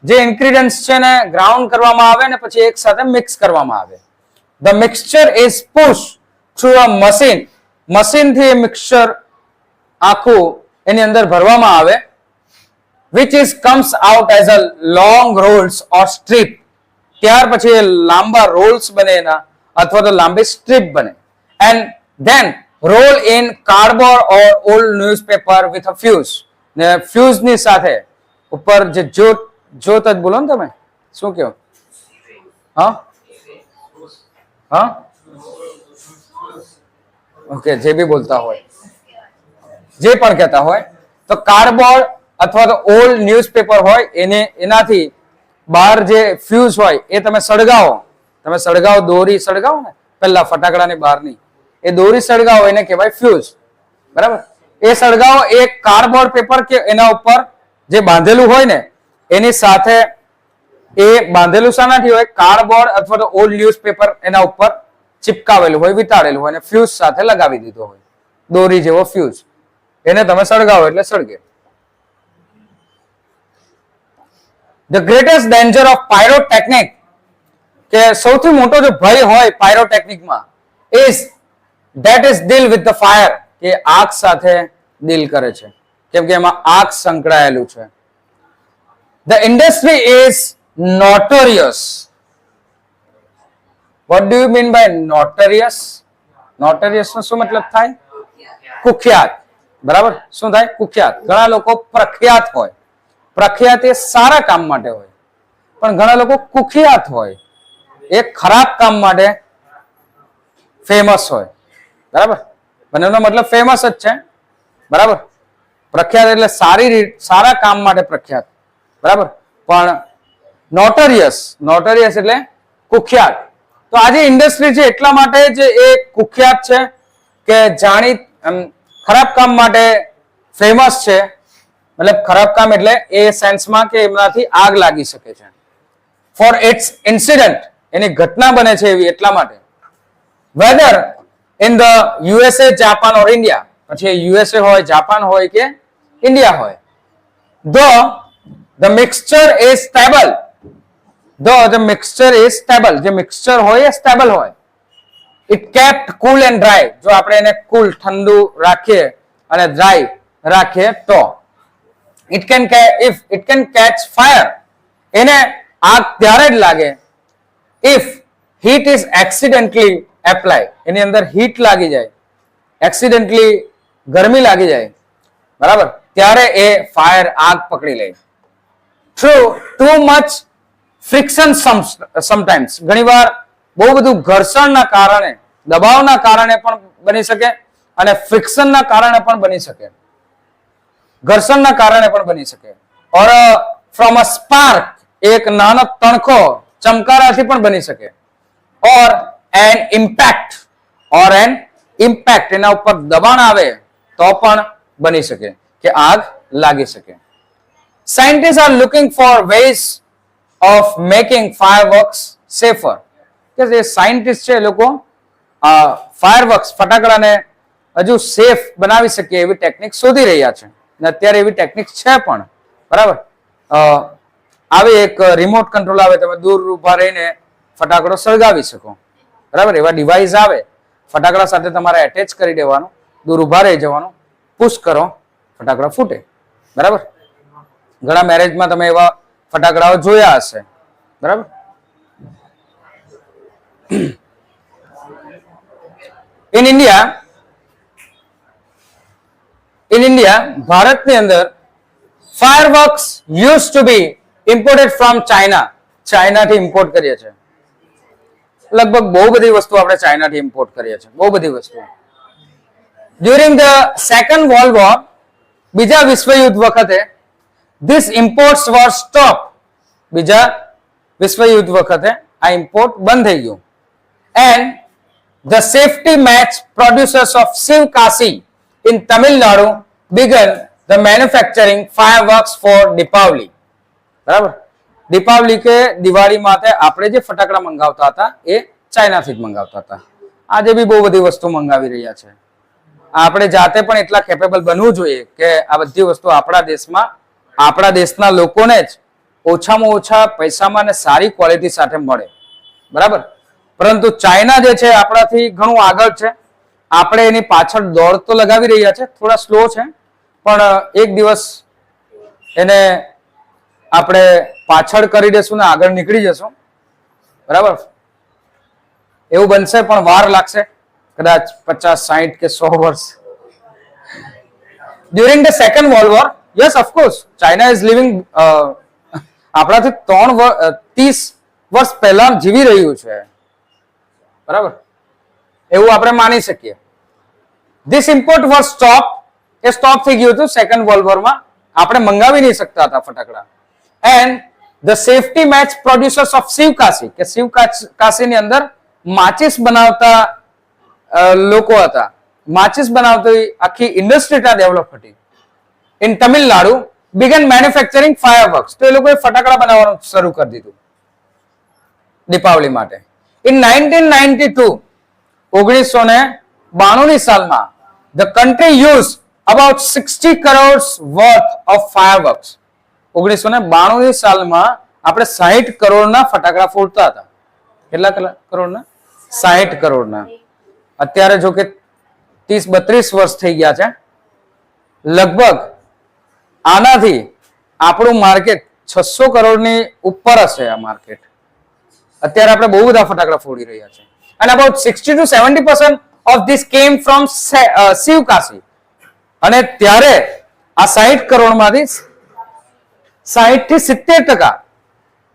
S1: જે ઇન્ગ્રેડિયન્ટ્સ છે ને ગ્રાઉન્ડ કરવામાં આવે ને પછી એક સાથે મિક્સ કરવામાં આવે. The mixture is push through a મશીનથી એ મિક્સચર આખું એની અંદર ભરવામાં આવે, which is comes out as a long rolls or strip. ત્યાર પછી એ લાંબા રોલ્સ બને એના અથવા તો લાંબી સ્ટ્રીપ બને. and then roll in cardboard or old newspaper with a fuse. ને ફ્યુઝ ની સાથે ઉપર જે જ્યોત જોત જ બોલો ને તમે, શું કહો? હા હા ઓકે, જે બી બોલતા હોય, જે પણ કહેતા હોય, તો કાર્ડબોર્ડ અથવા તો ઓલ્ડ ન્યૂઝપેપર હોય એનાથી બહાર જે ફ્યુઝ હોય એ તમે સળગાવો, દોરી સળગાવો ને પેલા ફટાકડાની બહારની, એ દોરી સળગાવો એને કહેવાય ફ્યુઝ. બરાબર? એ સળગાવો, એ કાર્ડબોર્ડ પેપર કે એના ઉપર જે બાંધેલું હોય ને એની સાથે, એ બાંધેલું શાનાથી હોય? કાર્ડબોર્ડ અથવા તો ઓલ્ડ ન્યૂઝપેપર એના ઉપર ચિપકાવેલું હોય, વિતાડેલું હોય અને ફ્યુઝ સાથે લગાવી દીધો હોય, દોરી જેવો ફ્યુઝ. એને તમે સળગાવો એટલે સળગે. The greatest danger of pyrotechnic, કે સૌથી મોટો જો ભય હોય પાયરોટેકનિકમાં is that is deal with the fire, કે આગ સાથે ડીલ કરે છે, કેમ કે એમાં આગ સંકળાયેલું છે. The industry is notorious. What do you mean by notorious? Notorious નો શું મતલબ થાય? કુખ્યાત. બરાબર? શું થાય? કુખ્યાત. ઘણા લોકો પ્રખ્યાત હોય. પ્રખ્યાત એ સારા કામ માટે હોય, પણ ઘણા લોકો કુખ્યાત હોય એ ખરાબ કામ માટે ફેમસ હોય. બરાબર? બંનેનો મતલબ ફેમસ જ છે. બરાબર? પ્રખ્યાત એટલે સારા કામ માટે પ્રખ્યાત. બરાબર? પણ નોટોરિયસ એટલે કુખ્યાત. તો આજે ઇન્ડસ્ટ્રી છે એટલા માટે જ એ કુખ્યાત છે કે ખરાબ કામ માટે ફેમસ છે. મતલબ ખરાબ કામ એટલે એ સેન્સમાં કે એમનાથી આગ લાગી શકે છે. ફોર ઇટ્સ ઇન્સિડન્ટ, એની ઘટના બને છે એવી એટલા માટે. Whether in the USA, Japan or India, પછી યુએસએ હોય, જાપાન હોય કે ઇન્ડિયા હોય. The mixture is stable. The mixture is stable. જે મિક્સચર હોય એ સ્ટેબલ હોય. It kept cool and dry. જો આપણે એને કુલ ઠંડુ રાખીએ અને ડ્રાય રાખીએ તો it can catch fire. એને આગ ત્યારે જ લાગે if heat is accidentally applied. એની અંદર હીટ લાગી જાય, એક્સિડન્ટલી ગરમી લાગી જાય, બરાબર, ત્યારે એ ફાયર આગ પકડી લે. too much friction sometimes. ઘણીવાર બહુ બધું ઘર્ષણના કારણે, દબાવના કારણે પણ બની શકે અને ફ્રિક્શનના કારણે પણ બની શકે. ઘર્ષણના કારણે પણ બની શકે. ઓર ફ્રોમ અ સ્પાર્ક, એક નાનો તણખો, ચમકારાથી પણ બની શકે. ઓર એન ઇમ્પેક્ટ, એના ઉપર દબાણ આવે તો પણ બની શકે કે આગ લાગી શકે. Scientist are looking for ways of making fireworks safer. કે જે સાયન્ટિસ્ટ છે એ લોકો ફાયરવર્ક્સ, ફટાકડાને હજુ સેફ બનાવી શકે એવી ટેકનિક શોધી રહ્યા છે. અત્યારે એવી ટેકનિક છે પણ. બરાબર? આવી એક રિમોટ કંટ્રોલ આવે, તમે દૂર ઉભા રહીને ફટાકડો સળગાવી શકો. બરાબર? એવા ડિવાઇસ આવે, ફટાકડા સાથે તમારે એટેચ કરી દેવાનું, દૂર ઉભા રહી જવાનું, પુશ કરો, ફટાકડા ફૂટે. બરાબર? ઘણા મેરેજમાં તમે એવા ફટાકડાઓ જોયા હશે. બરાબર? ઇન ઇન્ડિયા, ભારતની અંદર fireworks use to be imported from China. ચાઇનાથી ઇમ્પોર્ટ કરીએ છીએ. લગભગ બહુ બધી વસ્તુ આપણે ચાઇનાથી ઇમ્પોર્ટ કરીએ છીએ, બહુ બધી વસ્તુ. During the second world war, બીજા વિશ્વયુદ્ધ વખતે, ધીસ ઇમ્પોર્ટ્સ વર સ્ટોપ. બીજા વિશ્વયુદ્ધ વખતે આ ઇમ્પોર્ટ બંધ થઈ ગયું. And the safety match producers of Sivakasi in Tamil Nadu began the manufacturing fireworks for Deepavali. બરાબર? દીપાવલી કે દિવાળી માટે આપણે જે ફટાકડા મંગાવતા હતા એ ચાઇનાથી જ મંગાવતા હતા. આજે બી બહુ બધી વસ્તુ મંગાવી રહ્યા છે. આપણે જાતે પણ એટલા કેપેબલ બનવું જોઈએ કે આ બધી વસ્તુ આપણા દેશમાં, આપણા દેશના લોકોને જ ઓછામાં ઓછા પૈસામાં અને સારી ક્વોલિટી સાથે મળે. બરાબર? પરંતુ ચાઇના જે છે આપણાથી ઘણું આગળ છે. આપણે એની પાછળ દોડ તો લગાવી રહ્યા છે, થોડા સ્લો છે, પણ એક દિવસ એને આપણે પાછળ કરી દેશું ને આગળ નીકળી જશું. બરાબર? એવું બનશે પણ વાર લાગશે, કદાચ 50, 60 કે 100 વર્ષ. During the second world war, yes of course China is living આપણાથી 30 વર્ષ પહેલા જીવી રહ્યું છે, બરાબર, એવું આપણે માની શકીએ. This import was stop, A stop થઈ ગયું હતું સેકન્ડ વર્લ્ડ વોરમાં. આપણે મંગાવી નહીં શકતા હતા ફટાકડા. And the safety match producers of Sivakasi, કે શિવકાશીની અંદર માચિસ બનાવતા લોકો હતા, માચિસ બનાવતી આખી ઇન્ડસ્ટ્રી ત્યાં ડેવલપ હતી. In Tamil Nadu began manufacturing fireworks, તો એ લોકોએ ફટાકડા બનાવવાનું શરૂ કરી દીધું દીપાવલી માટે. ઇન 1992, 1992 ની સાલમાં the country used about 60 crores worth of fireworks. 1992 ની સાલમાં આપણે 60 કરોડના ફટાકડા ફોડતા હતા. કેટલા કરોડના? 60 કરોડના. અત્યારે જો કે 30-32 વર્ષ થઈ ગયા છે. લગભગ આનાથી આપણું માર્કેટ 600 કરોડની ઉપર હશે. આ માર્કેટ અત્યારે આપણે બહુ બધા ફટાકડા ફોડી રહ્યા છે. and about 60 to 70% of this came from Sivakasi. અને ત્યારે આ 60 કરોડમાંથી 60 થી 70%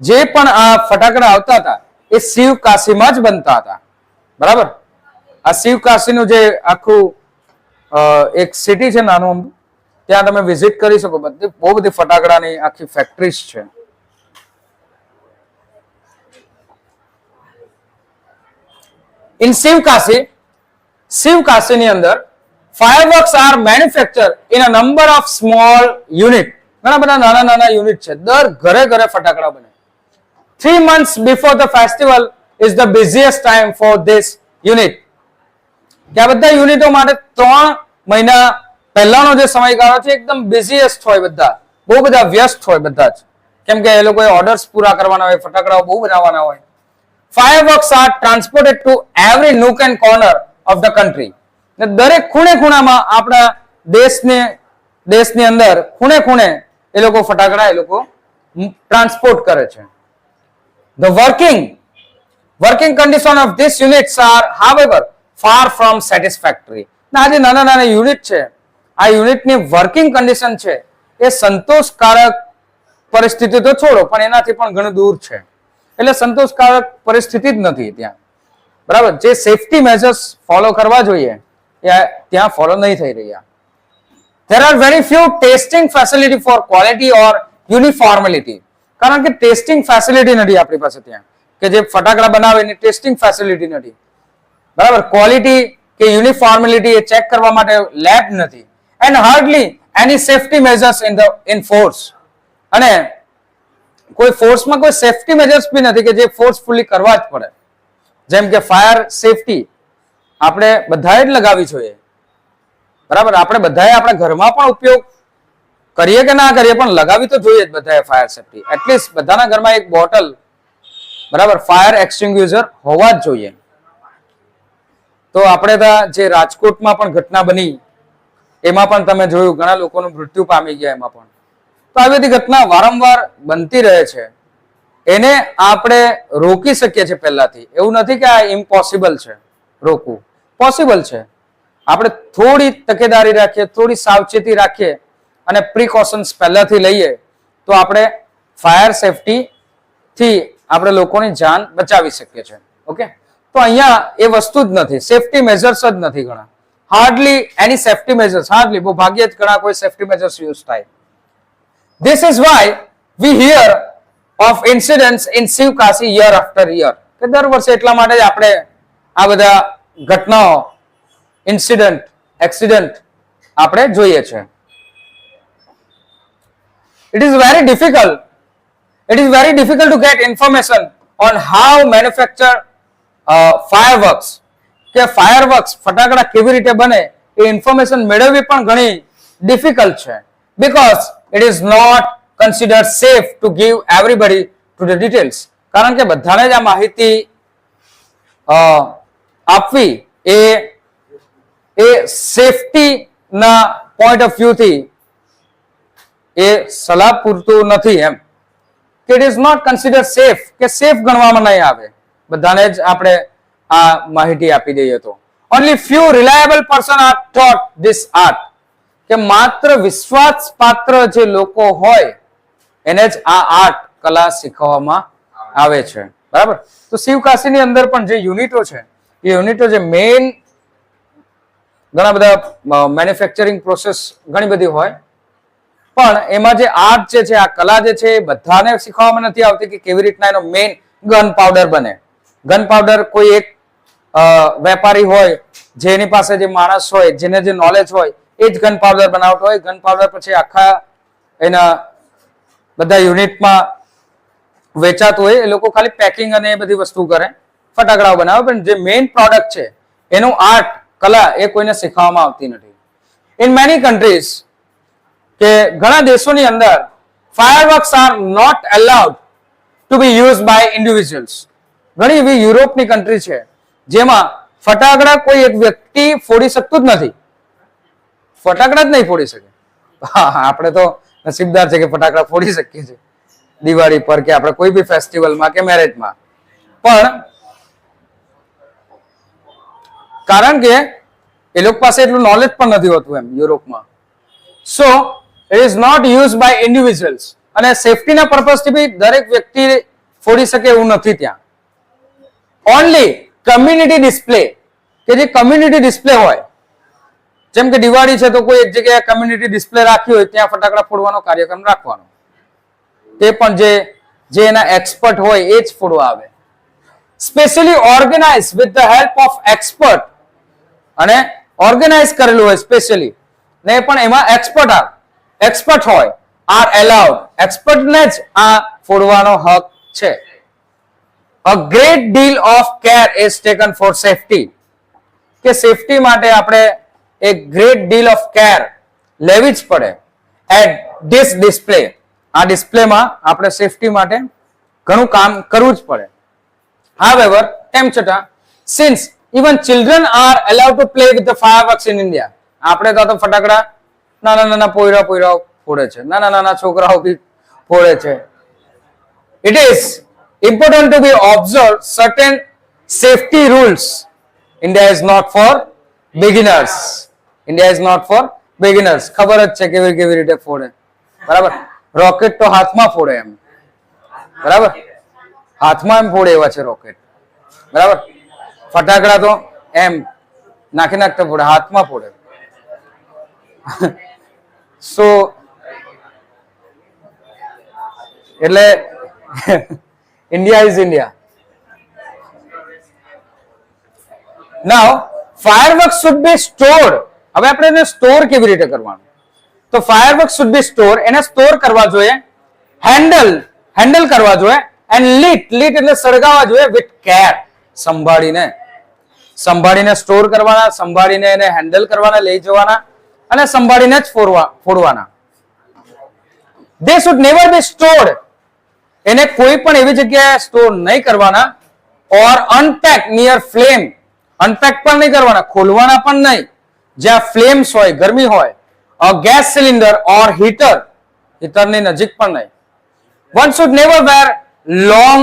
S1: જે પણ આ ફટાકડા આવતા હતા એ શિવકાશીમાં જ બનતા હતા, બરાબર. આ શિવકાશીનું જે આખું એક સિટી છે નાનું, ત્યાં તમે વિઝિટ કરી શકો. બહુ બધી ફટાકડાની આખી ફેક્ટરીઝ છે. ઇન શિવકાશીની અંદર fireworks are manufactured in a number of small unit. ઘણા બધા નાના નાના યુનિટ છે. દર ઘરે ઘરે ફટાકડા બને. 3 months before the festival is the busiest time for this unit. કે આ બધા યુનિટો માટે 3 મહિના પહેલાનો જે સમયગાળો છે એકદમ બિઝીએસ્ટ હોય. બધા બહુ બધા વ્યસ્ત હોય બધા જ, કેમ કે એ લોકોએ ઓર્ડર્સ પૂરા કરવાના હોય, ફટાકડાઓ બહુ બનાવવાના હોય. Fireworks are transported to every nook and corner of the country. દરેક ખૂણે ખૂણામાં આપણા દેશની અંદર ખૂણે ખૂણે એ લોકો ફટાકડા એ લોકો ટ્રાન્સપોર્ટ કરે છે. The working condition of these units are however far from satisfactory. આ જે નાના નાના યુનિટ છે, આ યુનિટની વર્કિંગ કન્ડિશન છે એ સંતોષકારક પરિસ્થિતિ તો છોડો, પણ એનાથી પણ ઘણું દૂર છે. એટલે સંતોષકારક પરિસ્થિતિ જ નથી ત્યાં, બરાબર. જે સેફટી મેજર્સ ફોલો કરવા જોઈએ ત્યાં ફોલો નહીં થઈ રહ્યા. There are very few testing facility for quality or uniformity. કારણ કે ટેસ્ટિંગ ફેસિલિટી નથી આપણી પાસે ત્યાં, કે જે ફટાકડા બનાવે એની ટેસ્ટિંગ ફેસિલિટી નથી, બરાબર. ક્વોલિટી કે યુનિફોર્મિલિટી એ ચેક કરવા માટે લેબ નથી. and hardly any safety measures in force. અને કોઈ ફોર્સમાં કોઈ સેફટી મેજર્સ બી નથી કે જે ફોર્સફુલી કરવા જ પડે. જેમ કે ફાયર સેફટી આપણે બધાએ જ લગાવવી જોઈએ, બરાબર. આપણે બધાએ આપણા ઘરમાં પણ ઉપયોગ કરીએ કે ના કરીએ પણ લગાવી તો જોઈએ જ બધાએ ફાયર સેફટી. એટલીસ્ટ બધાના ઘરમાં એક બોટલ, બરાબર, ફાયર એક્સટિંગ્યુશર હોવા જ જોઈએ. તો આપણે ત્યાં જે રાજકોટમાં પણ ઘટના બની એમાં પણ તમે જોયું ઘણા લોકોનું મૃત્યુ પામી ગયા એમાં પણ. તો આવી બધી ઘટના વારંવાર બનતી રહે છે. એને આપણે રોકી શકીએ છીએ પહેલાથી. એવું નથી કે આ ઇમ્પોસિબલ છે રોકવું, પોસિબલ છે. આપણે થોડી તકેદારી રાખીએ, થોડી સાવચેતી રાખીએ અને પ્રિકોશન્સ પહેલાથી લઈએ તો આપણે ફાયર સેફટી થી આપણે લોકોની જાન બચાવી શકીએ છીએ. ઓકે, તો અહીંયા એ વસ્તુ જ નથી, સેફટી મેજર્સ જ નથી ઘણા. હાર્ડલી એની સેફટી મેજર્સ, હાર્ડલી, બહુ ભાગ્યે જ ઘણા કોઈ સેફટી મેજર્સ યુઝ થાય. This is why we hear of incidents in Shivkashi year after year. કે દર વર્ષે એટલા માટે જ આપણે આ બધા ઘટનાઓ, ઇન્સિડન્ટ, એક્સિડન્ટ આપણે જોઈએ છે. It is very difficult to get information on how manufacture fireworks. કે fireworks ફટાકડા કેવી રીતે બને એ ઇન્ફોર્મેશન મેળવવી પણ ઘણી ડિફિકલ્ટ છે. Because it is not considered safe to give everybody to the details. કારણ કે બધાને જ આ માહિતી આપવી એ સેફટી ના પોઈન્ટ ઓફ વ્યૂ થી એ સલાહ પૂરતું નથી એમ. કે it is not consider safe, કે સેફ ગણવામાં નહીં આવે. બધાને જ આપણે આ માહિતી આપી દઈએ તો. Only few reliable person are taught this art. કે માત્ર વિશ્વાસપાત્ર જે લોકો હોય એને જ આ આર્ટ કલા શીખવવામાં આવે છે. બરાબર. તો શિવકાશીની અંદર પણ જે યુનિટો છે એ યુનિટો જે મેઇન ઘણા બધા મેન્યુફેક્ચરિંગ પ્રોસેસ ઘણી બધી હોય, પણ એમાં જે આર્ટ જે છે, આ કલા જે છે, એ બધાને શીખવામાં નથી આવતી કે કેવી રીતના એનો મેઇન ગન પાવડર બને. ગન પાવડર કોઈ એક વેપારી હોય, જેની પાસે જે માણસ હોય, જેને જે નોલેજ હોય, એ જ ગન પાવડર બનાવતો હોય. ગન પાવડર પછી આખા એના બધા યુનિટમાં વેચાતું હોય. એ લોકો ખાલી પેકિંગ અને એ બધી વસ્તુ કરે, ફટાકડાઓ બનાવે, પણ જે મેઇન પ્રોડક્ટ છે એનું આર્ટ, કલા, એ કોઈને શીખવામાં આવતી નથી. ઇન મેની કન્ટ્રીઝ, કે ઘણા દેશોની અંદર fireworks are not allowed to be use by individuals. ઘણી એવી યુરોપની કન્ટ્રી છે જેમાં ફટાકડા કોઈ એક વ્યક્તિ ફોડી શકતું જ નથી. ફટાકડા જ નહીં ફોડી શકે. આપણે તો નસીબદાર છે કે ફટાકડા ફોડી શકીએ છીએ દિવાળી પર કે આપણે કોઈ બી ફેસ્ટિવલમાં કે મેરેજમાં. પણ કારણ કે એ લોકો પાસે એટલું નોલેજ પણ નથી હોતું એમ યુરોપમાં. So it is not use by individuals. અને સેફટીના પર્પઝથી બી દરેક વ્યક્તિ ફોડી શકે એવું નથી ત્યાં. ઓનલી કમ્યુનિટી ડિસ્પ્લે, કે જે કમ્યુનિટી ડિસ્પ્લે હોય, જેમ કે દિવાળી છે તો કોઈ એક જગ્યાએ કમ્યુનિટી ડિસ્પ્લે રાખી હોય ત્યાં ફટાકડા ફોડવાનો કાર્યક્રમ રાખવાનો. તે પણ જે એના એક્સપર્ટ હોય એ જ ફોડવા આવે. Specially organise with the help of expert, અને ઓર્ગેનાઇઝ કરેલું હોય સ્પેશિયલી, ને પણ એમાં એક્સપર્ટ હોય, આર એલાઉડ. એક્સપર્ટને જ આ ફોડવાનો હક છે. A great deal of care is taken for safety. કે સેફટી માટે આપણે એક ગ્રેટ ડીલ ઓફ કેર લેવી જ પડે. એટ ધીસ ડિસ્પ્લે, આ ડિસ્પ્લેમાં આપણે સેફટી માટે ઘણું કામ કરવું જ પડે. However, તેમ છતાં, since even children are allowed to play with the fireworks in India, આપણે તો ફટાકડા નાના પોયરા ફોડે છે, નાના છોકરાઓ બી ફોડે છે. It is important to be observed certain safety rules. India is not for beginners. India is not for beginners. ખબર જ છે કેવી રીતે ફોડે. બરાબર. રોકેટ તો હાથમાં ફોડે એમ. બરાબર. હાથમાં એમ ફોડે એવા છે રોકેટ. બરાબર. ફટાકડા તો એમ નાખતા ફોડે, હાથમાં ફોડે. સો એટલે India is India. Now, fireworks should be stored. હવે આપણે એને સ્ટોર કેવી રીતે કરવાનું? તો fireworks should be stored. એને સ્ટોર કરવા જોઈએ, હેન્ડલ કરવા જોઈએ, and lit એટલે સળગાવવા જોઈએ with care. સંભાળીને સ્ટોર કરવાના, સંભાળીને એને હેન્ડલ કરવાના, લઈ જવાના, અને સંભાળીને જ ફોડવાના. They should never be stored. એને કોઈ પણ એવી જગ્યાએ સ્ટોર નહીં કરવાના. ઓર અનપેક નિયર ફ્લેમ, અનપેક પણ નહીં કરવાના, ખોલવાના પણ નહીં જ્યાં ફ્લેમ્સ હોય, ગરમી હોય. ગેસ સિલિન્ડર ઓર હીટરની નજીક પણ નહીં. One should never wear long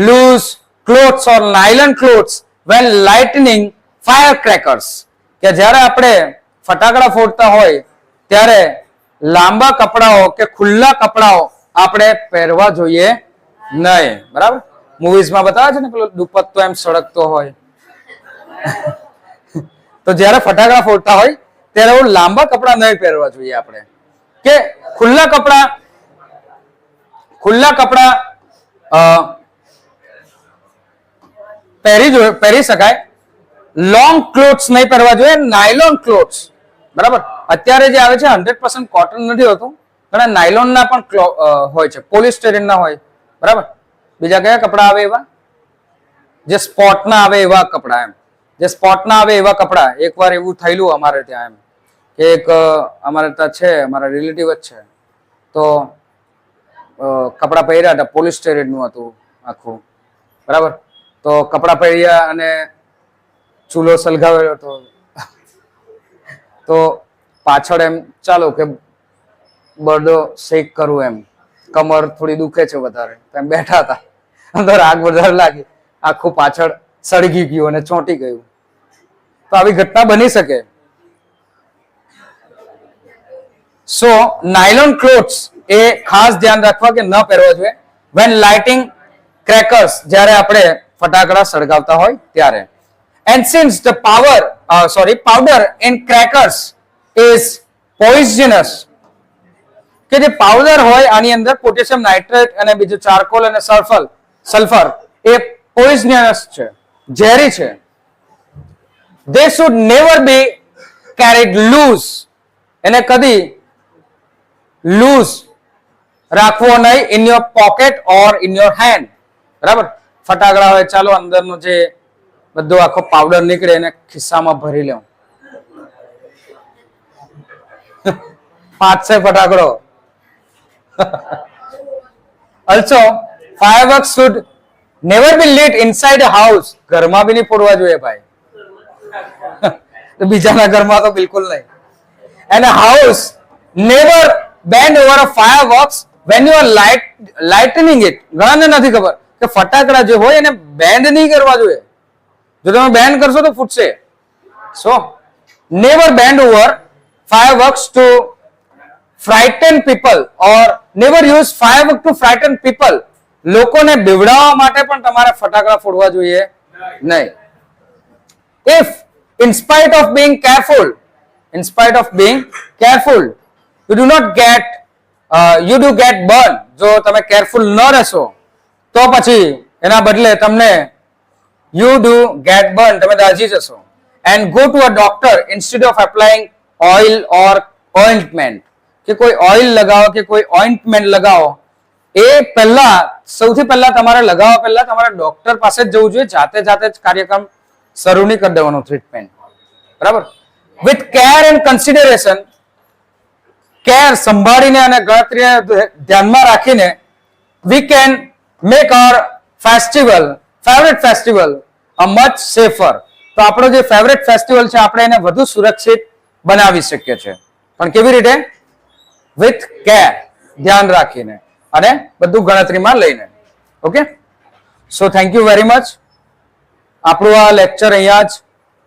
S1: loose clothes or nylon clothes when lighting firecrackers. કે જ્યારે આપણે ફટાકડા ફોડતા હોય ત્યારે લાંબા કપડાઓ કે ખુલ્લા કપડાઓ આપણે પહેરવા જોઈએ નહીં. બરાબર. મૂવીઝમાં બતાવે છે ને પેલો દુપટ્ટો એમ સળગતો હોય. તો જ્યારે ફટાકડા ફોડતા હોય ત્યારે લાંબા કપડા નહીં પહેરવા જોઈએ આપણે, કે ખુલ્લા કપડા પહેરી શકાય. લોંગ ક્લોથ્સ નહીં પહેરવા જોઈએ, નાયલોન ક્લોથ્સ. બરાબર. અત્યારે જે આવે છે 100% કોટન નથી હોતું, ઘણા નાયલોનના પણ હોય છે, પોલિસ્ટરીનના હોય. બરાબર. બીજા કયા કપડા આવે એવા જે સ્પોટના આવે એવા કપડા, એમ જે સ્પોટના આવે એવા કપડા. એકવાર એવું થયેલું અમારે ત્યાં, એમ કે એક અમારે ત્યાં છે, અમારા રિલેટિવ જ છે, તો કપડા પહેર્યા હતા, પોલિસ્ટરીનનું હતું આખું. બરાબર. તો કપડા પહેર્યા અને ચૂલો સળગાવેલો હતો. તો પાછળ એમ ચાલો કે બરડો શેક કરું, એમ કમર થોડી દુખે છે વધારે, એમ બેઠા હતા, અંદર આગ વધારે લાગી, આખું પાછળ સળગી ગયું અને ચોંટી ગયું. તો આવી ઘટના બની શકે. સો નાયલોન ક્લોથ્સ એ ખાસ ધ્યાન રાખવા કે ન પહેરવા જોઈએ. when lighting crackers, જ્યારે આપણે ફટાકડા સળગાવતા હોય ત્યારે. And since the powder in crackers is poisonous, કે જે પાવડર હોય આની અંદર પોટેશિયમ નાઇટ્રેટ અને બીજું ચારકોલ અને સલ્ફર એ પોઈઝનસ છે, ઝેરી છે. They should never be carried loose. એને કદી લૂઝ રાખવો નહીં in your pocket or in your hand. બરાબર, ફટાકડા હોય ચાલો અંદરનો જે બધો આખો પાવડર નીકળે એને ખિસ્સામાં ભરી લેવું. 500 ફટાકડો. Also, fireworks should never be lit inside a house. ઘરમાં બી નહીં ફોડવા જોઈએ ભાઈ. તો બીજાના ઘરમાં તો બિલકુલ નહીં. And a house never bend over a fireworks when you are lightening it. ઘણાને નથી ખબર કે ફટાકડા જે હોય એને બેન્ડ નહીં કરવા જોઈએ. જો તમે બેન્ડ કરશો તો ફૂટશે. So, never bend over fireworks to frighten people or never use firework to frighten people. લોકોને બીવડાવવા માટે પણ તમારે ફટાકડા ફોડવા જોઈએ નહીં. If in spite of being careful, you do get burned, જો તમે કેરફુલ ન રહેશો તો પછી એના બદલે તમને you do get burned, તમે દાઝી જશો. And go to a doctor instead of applying oil or ointment. કે કોઈ ઓઇલ લગાવો કે કોઈ ઓઇન્ટમેન્ટ લગાવો એ પહેલા સૌથી પહેલા તમારે લગાવવા પહેલા તમારે ડોક્ટર પાસે જ જવું જોઈએ. જાતે જ કાર્યક્રમ શરૂ નહીં કરી દેવાનો ટ્રીટમેન્ટ. બરાબર, with care and consideration, care સંભાળીને અને ગણતરીને ધ્યાનમાં રાખીને we can make our favorite festival a much safer. તો આપણો જે ફેવરેટ ફેસ્ટિવલ છે આપણે એને વધુ સુરક્ષિત બનાવી શકીએ છીએ. પણ કેવી રીતે? વિથ કેર, ધ્યાન રાખીને અને બધું ગણતરીમાં લઈને. Okay, so thank you very much. આપણું આ લેક્ચર અહીંયા જ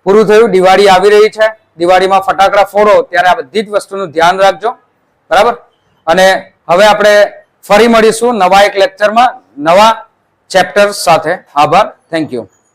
S1: પૂરું થયું. દિવાળી આવી રહી છે, દિવાળીમાં ફટાકડા ફોડો ત્યારે આ બધી જ વસ્તુનું ધ્યાન રાખજો. બરાબર, અને હવે આપણે ફરી મળીશું નવા એક લેક્ચરમાં નવા ચેપ્ટર સાથે. આભાર, થેન્ક યુ.